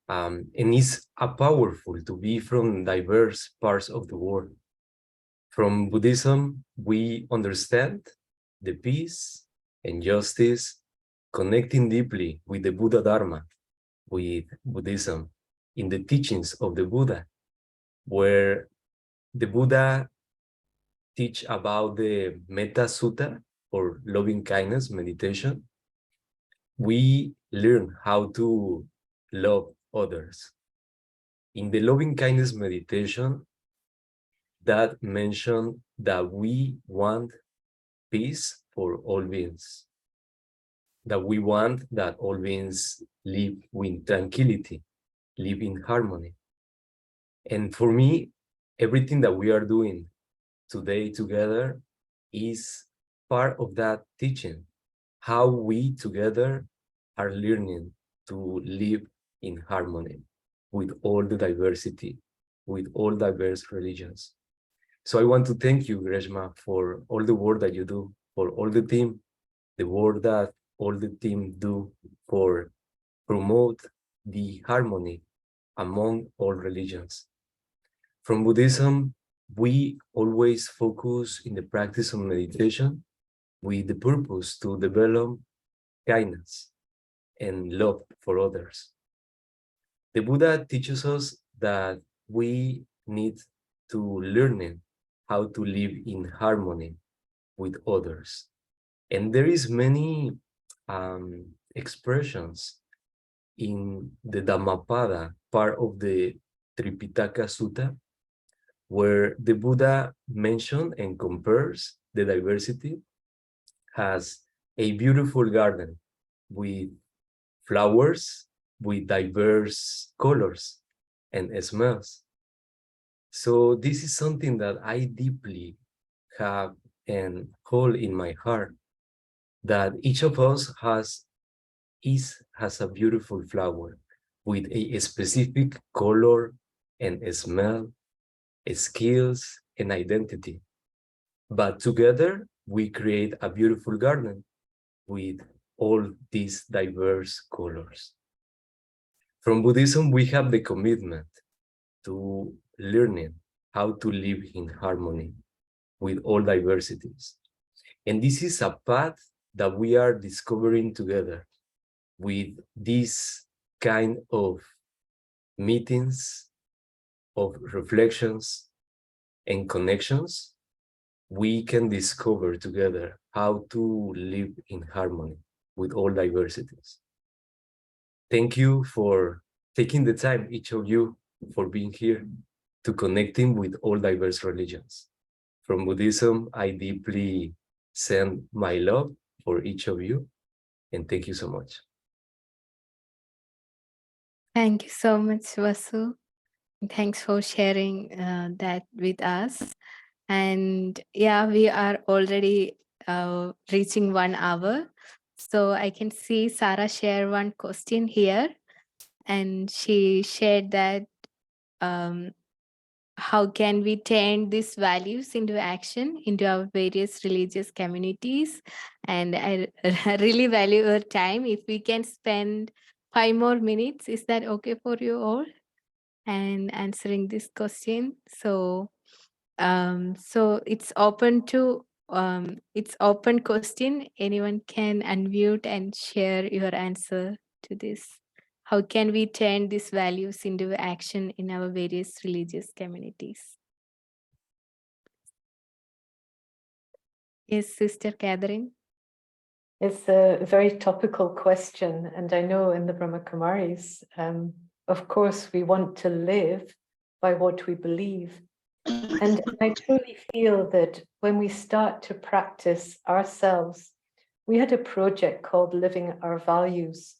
and it's powerful to be from diverse parts of the world. From Buddhism, we understand the peace and justice, connecting deeply with the Buddha Dharma, with Buddhism, in the teachings of the Buddha, where the Buddha teach about the Metta Sutta, or loving kindness meditation. We learn how to love others. In the loving kindness meditation, that mentioned that we want peace for all beings, that we want that all beings live with tranquility, live in harmony. And for me, everything that we are doing today together is part of that teaching, how we together are learning to live in harmony with all the diversity, with all diverse religions. So I want to thank you, Greshma, for all the work that you do, for all the team, the work that all the team do for promote the harmony among all religions. From Buddhism, we always focus in the practice of meditation with the purpose to develop kindness and love for others. The Buddha teaches us that we need to learn how to live in harmony with others. And there is many expressions in the Dhammapada, part of the Tripitaka Sutta, where the Buddha mentions and compares the diversity as a beautiful garden with flowers, with diverse colors and smells. So this is something that I deeply have and hold in my heart, that each of us has a beautiful flower with a specific color and a smell, skills and identity. But together we create a beautiful garden with all these diverse colors. From Buddhism, we have the commitment to learning how to live in harmony with all diversities. And this is a path that we are discovering together with this kind of meetings, of reflections and connections. We can discover together how to live in harmony with all diversities. Thank you for taking the time, each of you, for being here, to connecting with all diverse religions. From Buddhism, I deeply send my love for each of you, and thank you so much. Thank you so much, Vasu. Thanks for sharing that with us. And yeah, we are already reaching 1 hour. So I can see Sarah share one question here. And she shared that how can we turn these values into action into our various religious communities? And I really value your time. If we can spend 5 more minutes, is that okay for you all? And answering this question. So it's open to it's open question. Anyone can unmute and share your answer to this. How can we turn these values into action in our various religious communities? Yes, Sister Kathryn. It's a very topical question, and I know in the Brahmakumaris, of course, we want to live by what we believe. And I truly feel that when we start to practice ourselves, we had a project called Living Our Values.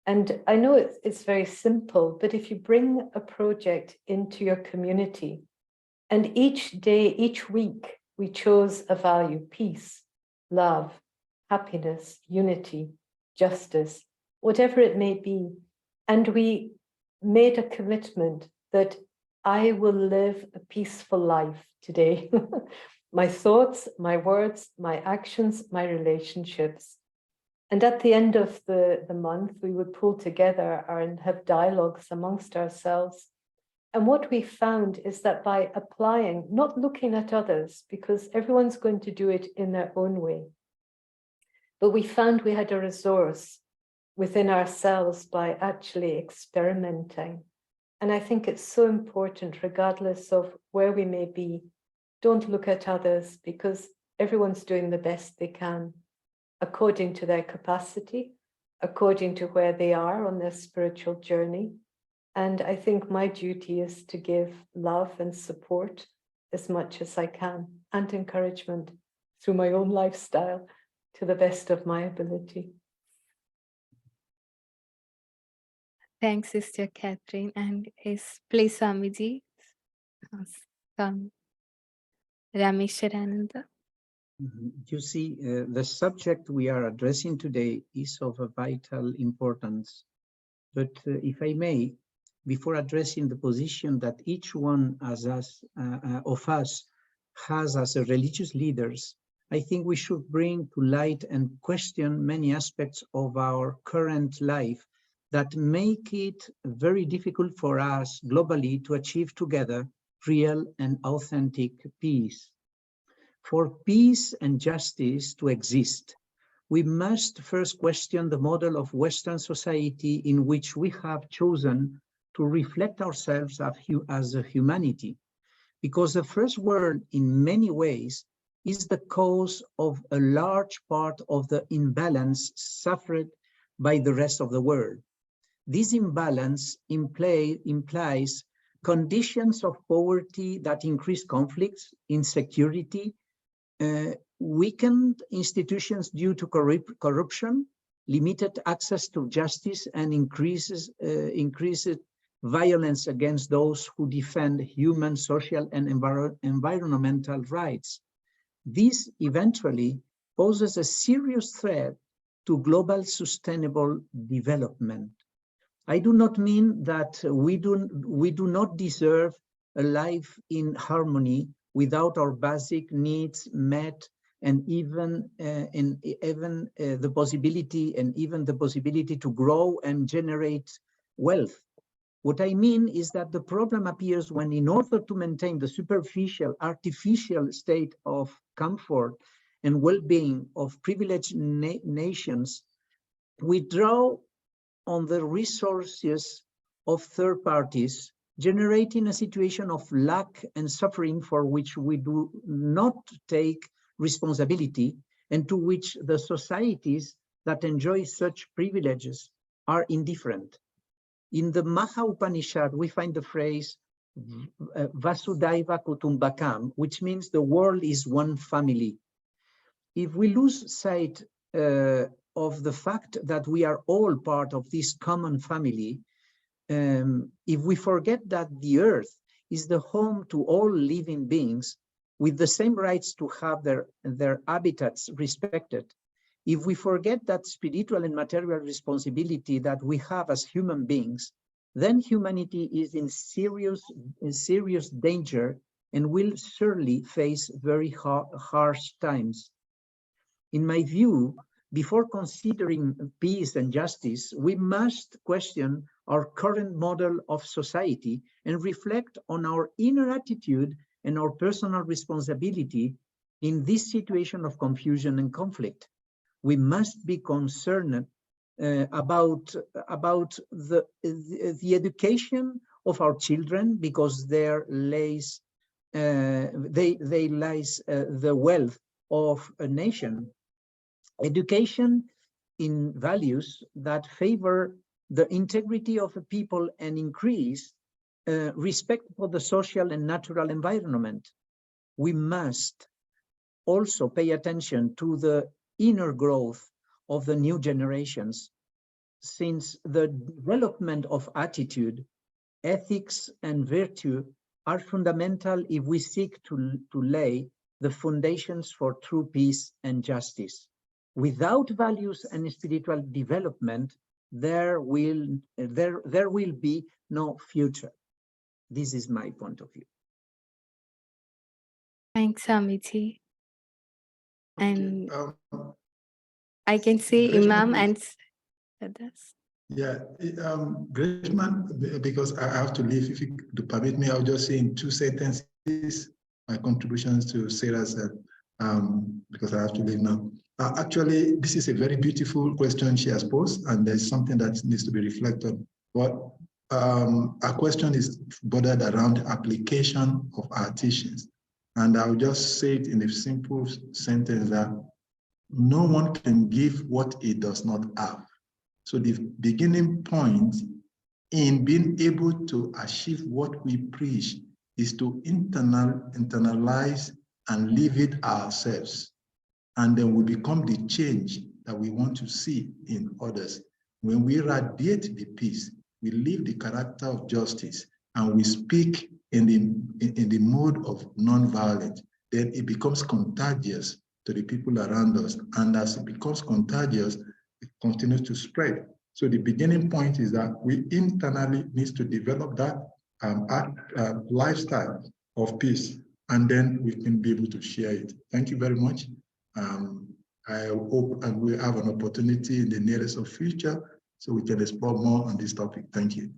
And I know it's very simple, but if you bring a project into your community, and each day, each week, we chose a value: peace, love, happiness, unity, justice, whatever it may be. And we made a commitment that I will live a peaceful life today. My thoughts, my words, my actions, my relationships. And at the end of the month, we would pull together and have dialogues amongst ourselves. And what we found is that by applying, not looking at others, because everyone's going to do it in their own way, but we found we had a resource within ourselves by actually experimenting. And I think it's so important, regardless of where we may be, don't look at others, because everyone's doing the best they can, according to their capacity, according to where they are on their spiritual journey. And I think my duty is to give love and support as much as I can, and encouragement through my own lifestyle to the best of my ability. Thanks, Sister Kathryn. And please, Swamiji, Rameshwarananda. You see, the subject we are addressing today is of a vital importance. But if I may, before addressing the position that each one of us has as religious leaders, I think we should bring to light and question many aspects of our current life that make it very difficult for us globally to achieve together real and authentic peace. For peace and justice to exist, we must first question the model of Western society in which we have chosen to reflect ourselves as a humanity, because the first world in many ways is the cause of a large part of the imbalance suffered by the rest of the world. This imbalance implies conditions of poverty that increase conflicts, insecurity, weakened institutions due to corruption, limited access to justice, and increased violence against those who defend human, social, and environmental rights. This eventually poses a serious threat to global sustainable development. I do not mean that we do not deserve a life in harmony without our basic needs met, and even the possibility to grow and generate wealth. What I mean is that the problem appears when, in order to maintain the superficial, artificial state of comfort and well-being of privileged nations, we draw on the resources of third parties, generating a situation of lack and suffering for which we do not take responsibility, and to which the societies that enjoy such privileges are indifferent. In the Maha Upanishad, we find the phrase Vasudhaiva Kutumbakam, which means the world is one family. If we lose sight of the fact that we are all part of this common family, if we forget that the earth is the home to all living beings with the same rights to have their habitats respected, if we forget that spiritual and material responsibility that we have as human beings, then humanity is in serious danger and will surely face very harsh times. In my view, before considering peace and justice, we must question our current model of society and reflect on our inner attitude and our personal responsibility in this situation of confusion and conflict. We must be concerned about the education of our children, because there lies the wealth of a nation. Education in values that favor the integrity of a people and increase respect for the social and natural environment. We must also pay attention to the inner growth of the new generations, since the development of attitude, ethics, and virtue are fundamental if we seek to lay the foundations for true peace and justice. Without values and spiritual development, there will be no future. This is my point of view. Thanks, Swamiji. And Okay, I can see Imam and others. yeah, Grishman, because I have to leave, if you permit me, I'll just say in 2 sentences my contributions to Sarah said, because I have to leave now. Actually, this is a very beautiful question she has posed, and there's something that needs to be reflected. But our question is bordered around the application of our teachings. And I'll just say it in a simple sentence that no one can give what he does not have. So the beginning point in being able to achieve what we preach is to internalize and live it ourselves. And then we become the change that we want to see in others. When we radiate the peace, we live the character of justice, and we speak in the mode of non-violence, then it becomes contagious to the people around us. And as it becomes contagious, it continues to spread. So the beginning point is that we internally need to develop that lifestyle of peace, and then we can be able to share it. Thank you very much. I hope and we have an opportunity in the nearest of future so we can explore more on this topic. Thank you.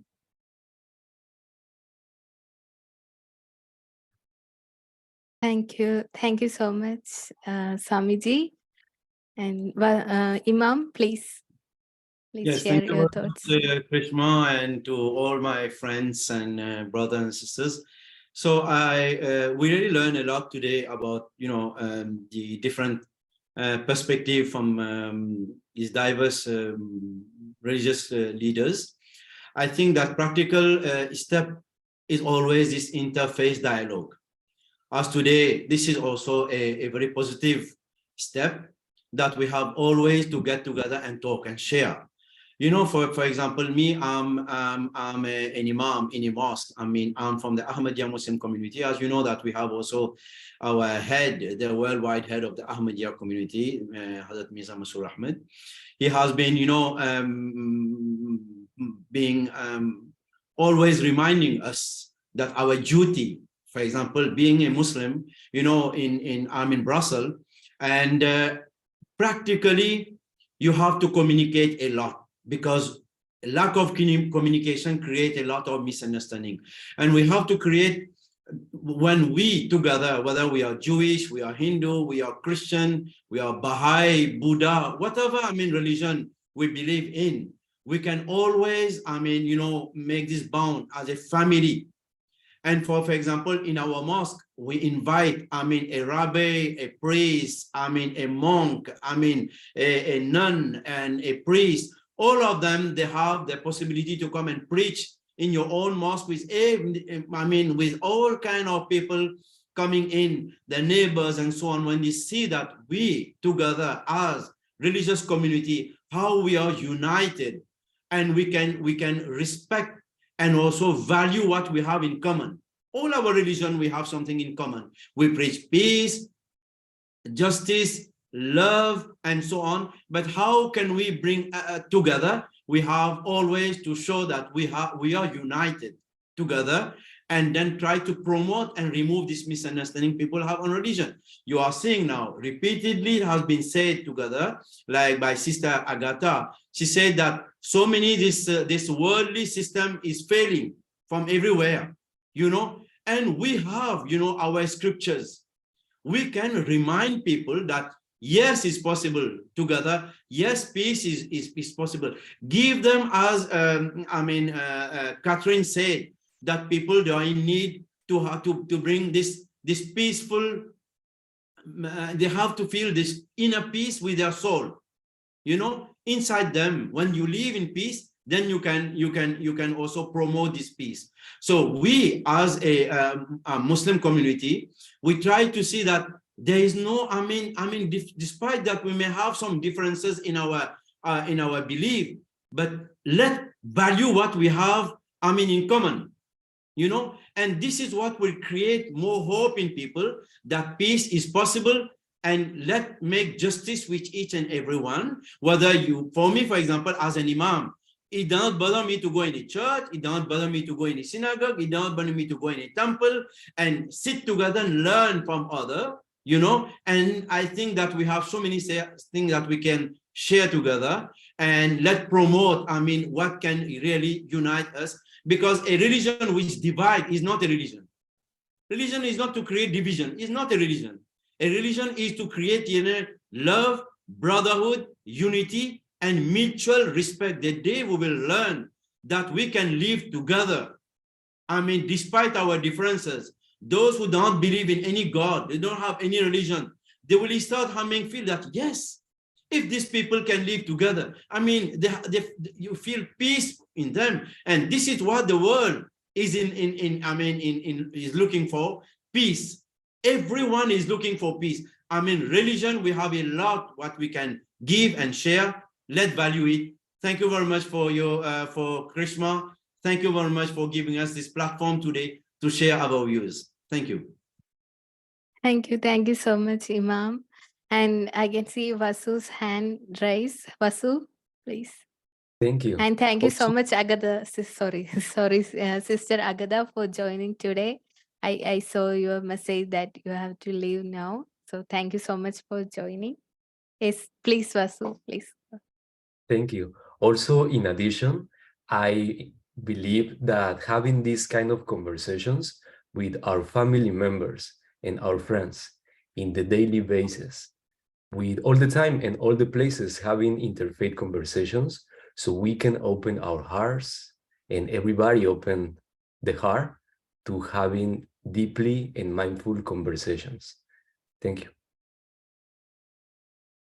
Thank you. Thank you so much, Swamiji. And Imam, please Yes, share thank you your very thoughts. much, Krishna, and to all my friends and brothers and sisters. So we really learned a lot today about the different perspective from these diverse religious leaders. I think that practical step is always this interfaith dialogue. As today, this is also a very positive step that we have always to get together and talk and share. You know, for example, me, I'm an Imam in a mosque. I mean, I'm from the Ahmadiyya Muslim community. As you know, that we have also our head, the worldwide head of the Ahmadiyya community, Hazrat Mirza Masroor Ahmed. He has been, you know, being always reminding us that our duty, for example, being a Muslim, you know, I'm in Brussels, and practically you have to communicate a lot, because lack of communication creates a lot of misunderstanding. And we have to create, when we together, whether we are Jewish, we are Hindu, we are Christian, we are Baha'i, Buddha, whatever, I mean, religion we believe in, we can always, I mean, you know, make this bond as a family. And for example, in our mosque, we invite, I mean, a rabbi, a priest, I mean, a monk, I mean, a nun and a priest. All of them, they have the possibility to come and preach in your own mosque with, I mean, with all kind of people coming in, the neighbors and so on. When they see that we together as religious community, how we are united, and we can respect and also value what we have in common. All our religion, we have something in common. We preach peace, justice, love, and so on. But how can we bring together? We have always to show that we are united together, and then try to promote and remove this misunderstanding people have on religion. You are seeing now, repeatedly it has been said together, like by Sister Agatha. She said that so many, this worldly system is failing from everywhere, you know, and we have, you know, our scriptures. We can remind people that yes, it's possible together. Yes, peace is possible. Give them, as Kathryn said, that people, they are in need to bring this peaceful. They have to feel this inner peace with their soul, you know, inside them. When you live in peace, then you can also promote this peace. So we, as a Muslim community, we try to see that there is no, despite that we may have some differences in our belief, but let's value what we have, in common, you know, and this is what will create more hope in people that peace is possible. And let make justice with each and every one. Whether you, for me, for example, as an Imam, it does not bother me to go in a church, it does not bother me to go in a synagogue, it does not bother me to go in a temple and sit together and learn from others, you know. And I think that we have so many things that we can share together, and let's promote, what can really unite us, because a religion which divides is not a religion. Religion is not to create division, it's not a religion. A religion is to create love, brotherhood, unity, and mutual respect. The day we will learn that we can live together, despite our differences. Those who don't believe in any God, they don't have any religion, they will start feel that, yes, if these people can live together, you feel peace in them. And this is what the world is is looking for, peace. Everyone is looking for peace. Religion, we have a lot what we can give and share. Let's value it. Thank you very much for your for Krishna. Thank you very much for giving us this platform today to share our views. Thank you. Thank you so much, Imam. And I can see Vasu's hand raised. Vasu, please. Thank you. And thank you so Also- much, Agada. Sister Agada, for joining today. I saw your message that you have to leave now. So thank you so much for joining. Yes, please, Vasu, please. Thank you. Also, in addition, I believe that having these kind of conversations with our family members and our friends in the daily basis, with all the time and all the places, having interfaith conversations, so we can open our hearts and everybody open the heart to having deeply and mindful conversations. Thank you.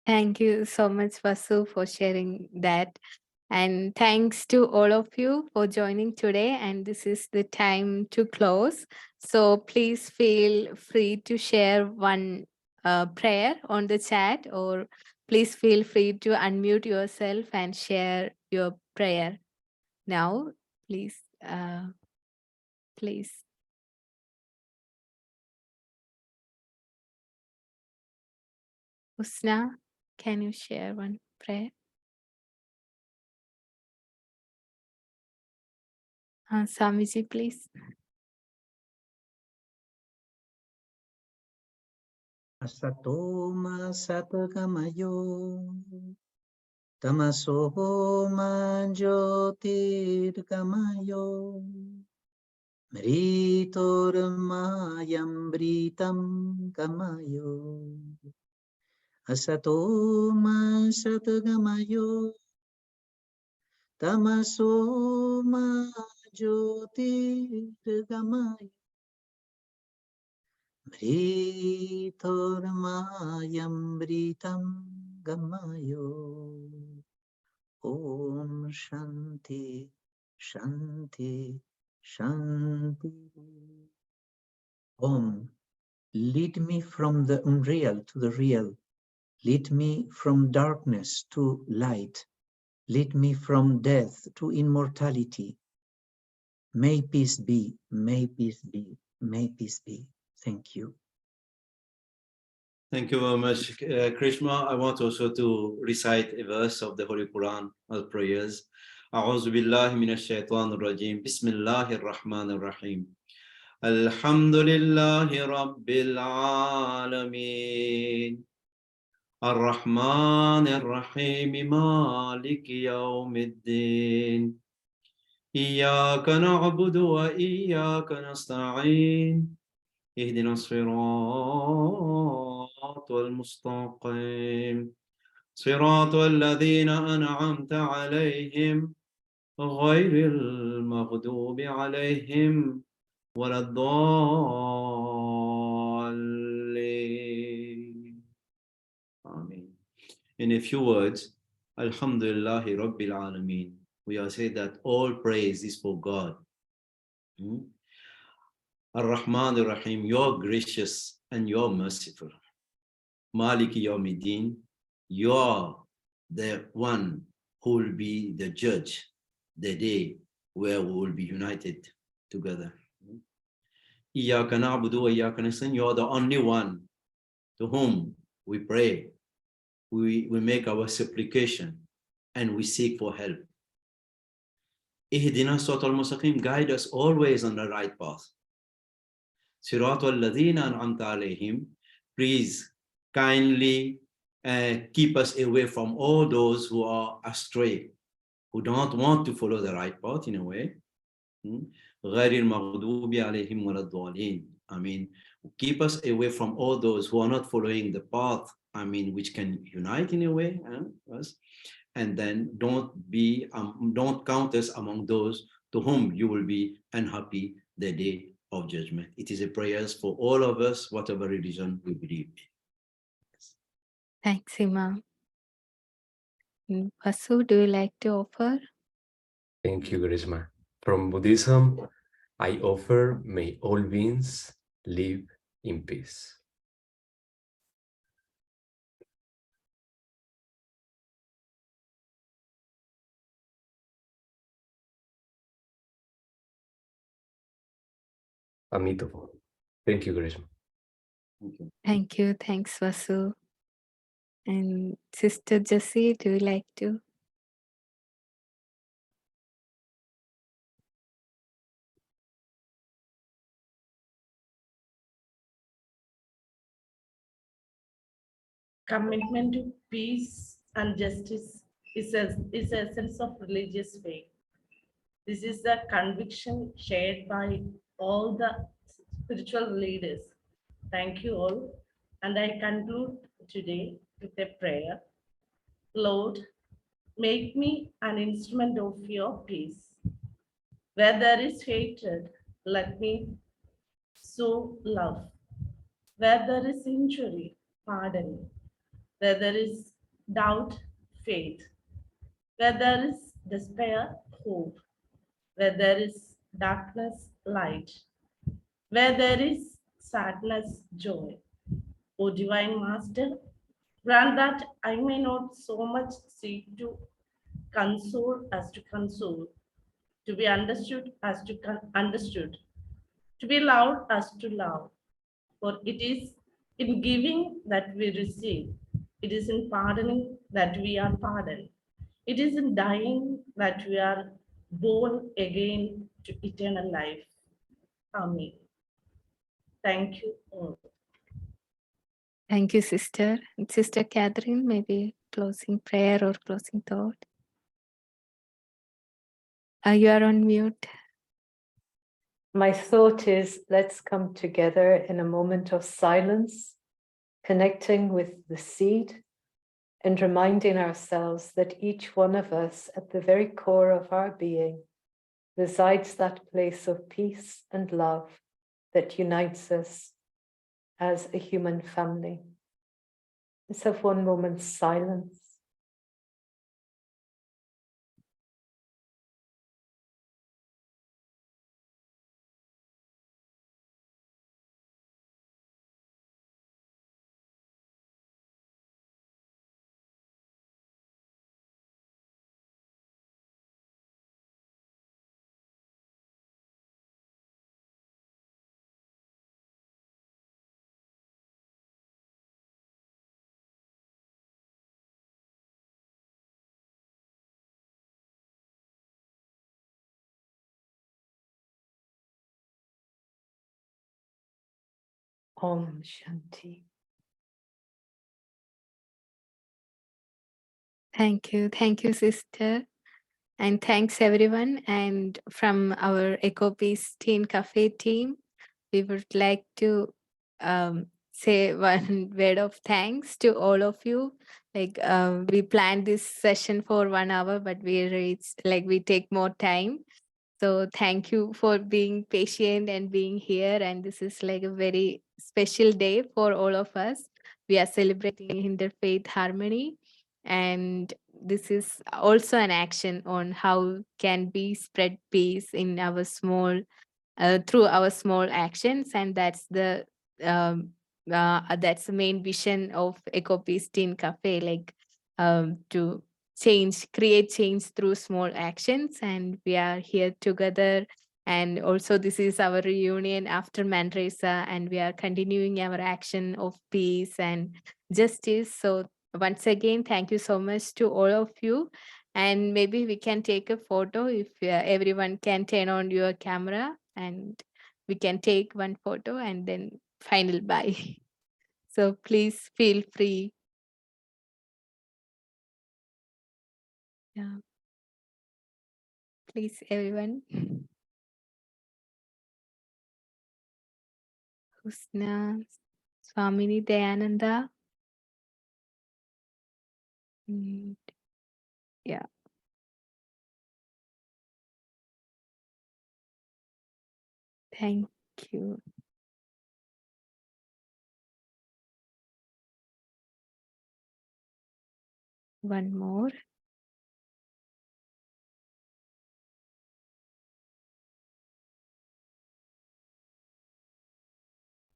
Thank you so much, Vasu, for sharing that. And thanks to all of you for joining today. And this is the time to close. So please feel free to share one prayer on the chat, or please feel free to unmute yourself and share your prayer. Now, please, please. Usna, can you share one prayer? Swamiji, please. Asatoma satgamayo, tamasoma jyotirgamayo, mritormayam britam gamayo. Asatoma satgamayo, tamasoma jyotirgamayo. Mritormayam britam gamayo. Om Shanti, Shanti, Shanti. Om, lead me from the unreal to the real. Lead me from darkness to light. Lead me from death to immortality. May peace be, may peace be, may peace be. Thank you. Thank you very much, Krishna. I want also to recite a verse of the Holy Quran as prayers. أعوذ بالله من الشيطان الرجيم. بسم الله الرحمن الرحيم. الحمد لله رب العالمين. الرحمن الرحيم مالك يوم الدين. إياك نعبد وإياك نستعين. اهدنا الصراط المستقيم صراط الذين أنعمت عليهم غير المغضوب عليهم ولا الضالين. Amen. In a few words, Alhamdulillahi Rabbil Alameen. We are saying that all praise is for God. Ar-Rahman Ar-Rahim, you're gracious and you're merciful. Maliki Yawmiddin, you're the one who will be the judge the day where we will be united together. Iyyaka na'budu wa iyyaka nasta'in, you're the only one to whom we pray, we make our supplication, and we seek for help. Ihdina siratal mustaqim, guide us always on the right path. Siratal ladhina an'amta alayhim, please kindly keep us away from all those who are astray, who don't want to follow the right path in a way. Ghairil maghdubi alayhim waladdallin. I mean, keep us away from all those who are not following the path, I mean, which can unite in a way, and then don't count us among those to whom you will be unhappy the day of judgment. It is a prayer for all of us, whatever religion we believe in. Thanks, Imam. Vasu, do you like to offer? Thank you, Krishna. From Buddhism, I offer, may all beings live in peace. Amito. Thank you, Krishna. Thank you. Thanks, Vasu. And Sister Jessie, do you like to? Commitment to peace and justice is a sense of religious faith. This is the conviction shared by all the spiritual leaders. Thank you all. And I conclude today with a prayer. Lord, make me an instrument of your peace. Where there is hatred, let me sow love. Where there is injury, pardon. Where there is doubt, faith. Where there is despair, hope. Where there is darkness, light. Where there is sadness, joy. O Divine Master, grant that I may not so much seek to console as to console, to be understood as to understood, to be loved as to love. For it is in giving that we receive, it is in pardoning that we are pardoned, it is in dying that we are born again to eternal life. Amen. Thank you all. Thank you, sister. Sister Kathryn, maybe closing prayer or closing thought. You are on mute. My thought is, let's come together in a moment of silence, connecting with the seed and reminding ourselves that each one of us at the very core of our being resides that place of peace and love that unites us as a human family. Let's have one moment's silence. Om Shanti. Thank you, sister. And thanks everyone. And from our Ecopeace Teen Cafe team, we would like to say one word of thanks to all of you. Like we planned this session for 1 hour, but we take more time. So thank you for being patient and being here. And this is like a very special day for all of us. We are celebrating interfaith harmony. And this is also an action on how can we spread peace in our small, through our small actions. And that's the main vision of Ecopeace Teen Cafe, like to create change through small actions. And we are here together. And also this is our reunion after Manresa, and we are continuing our action of peace and justice. So once again, thank you so much to all of you. And maybe we can take a photo if everyone can turn on your camera, and we can take one photo and then final bye. So please feel free. Yeah. Please, everyone. Husna, Swamini Dayananda. And yeah. Thank you. One more.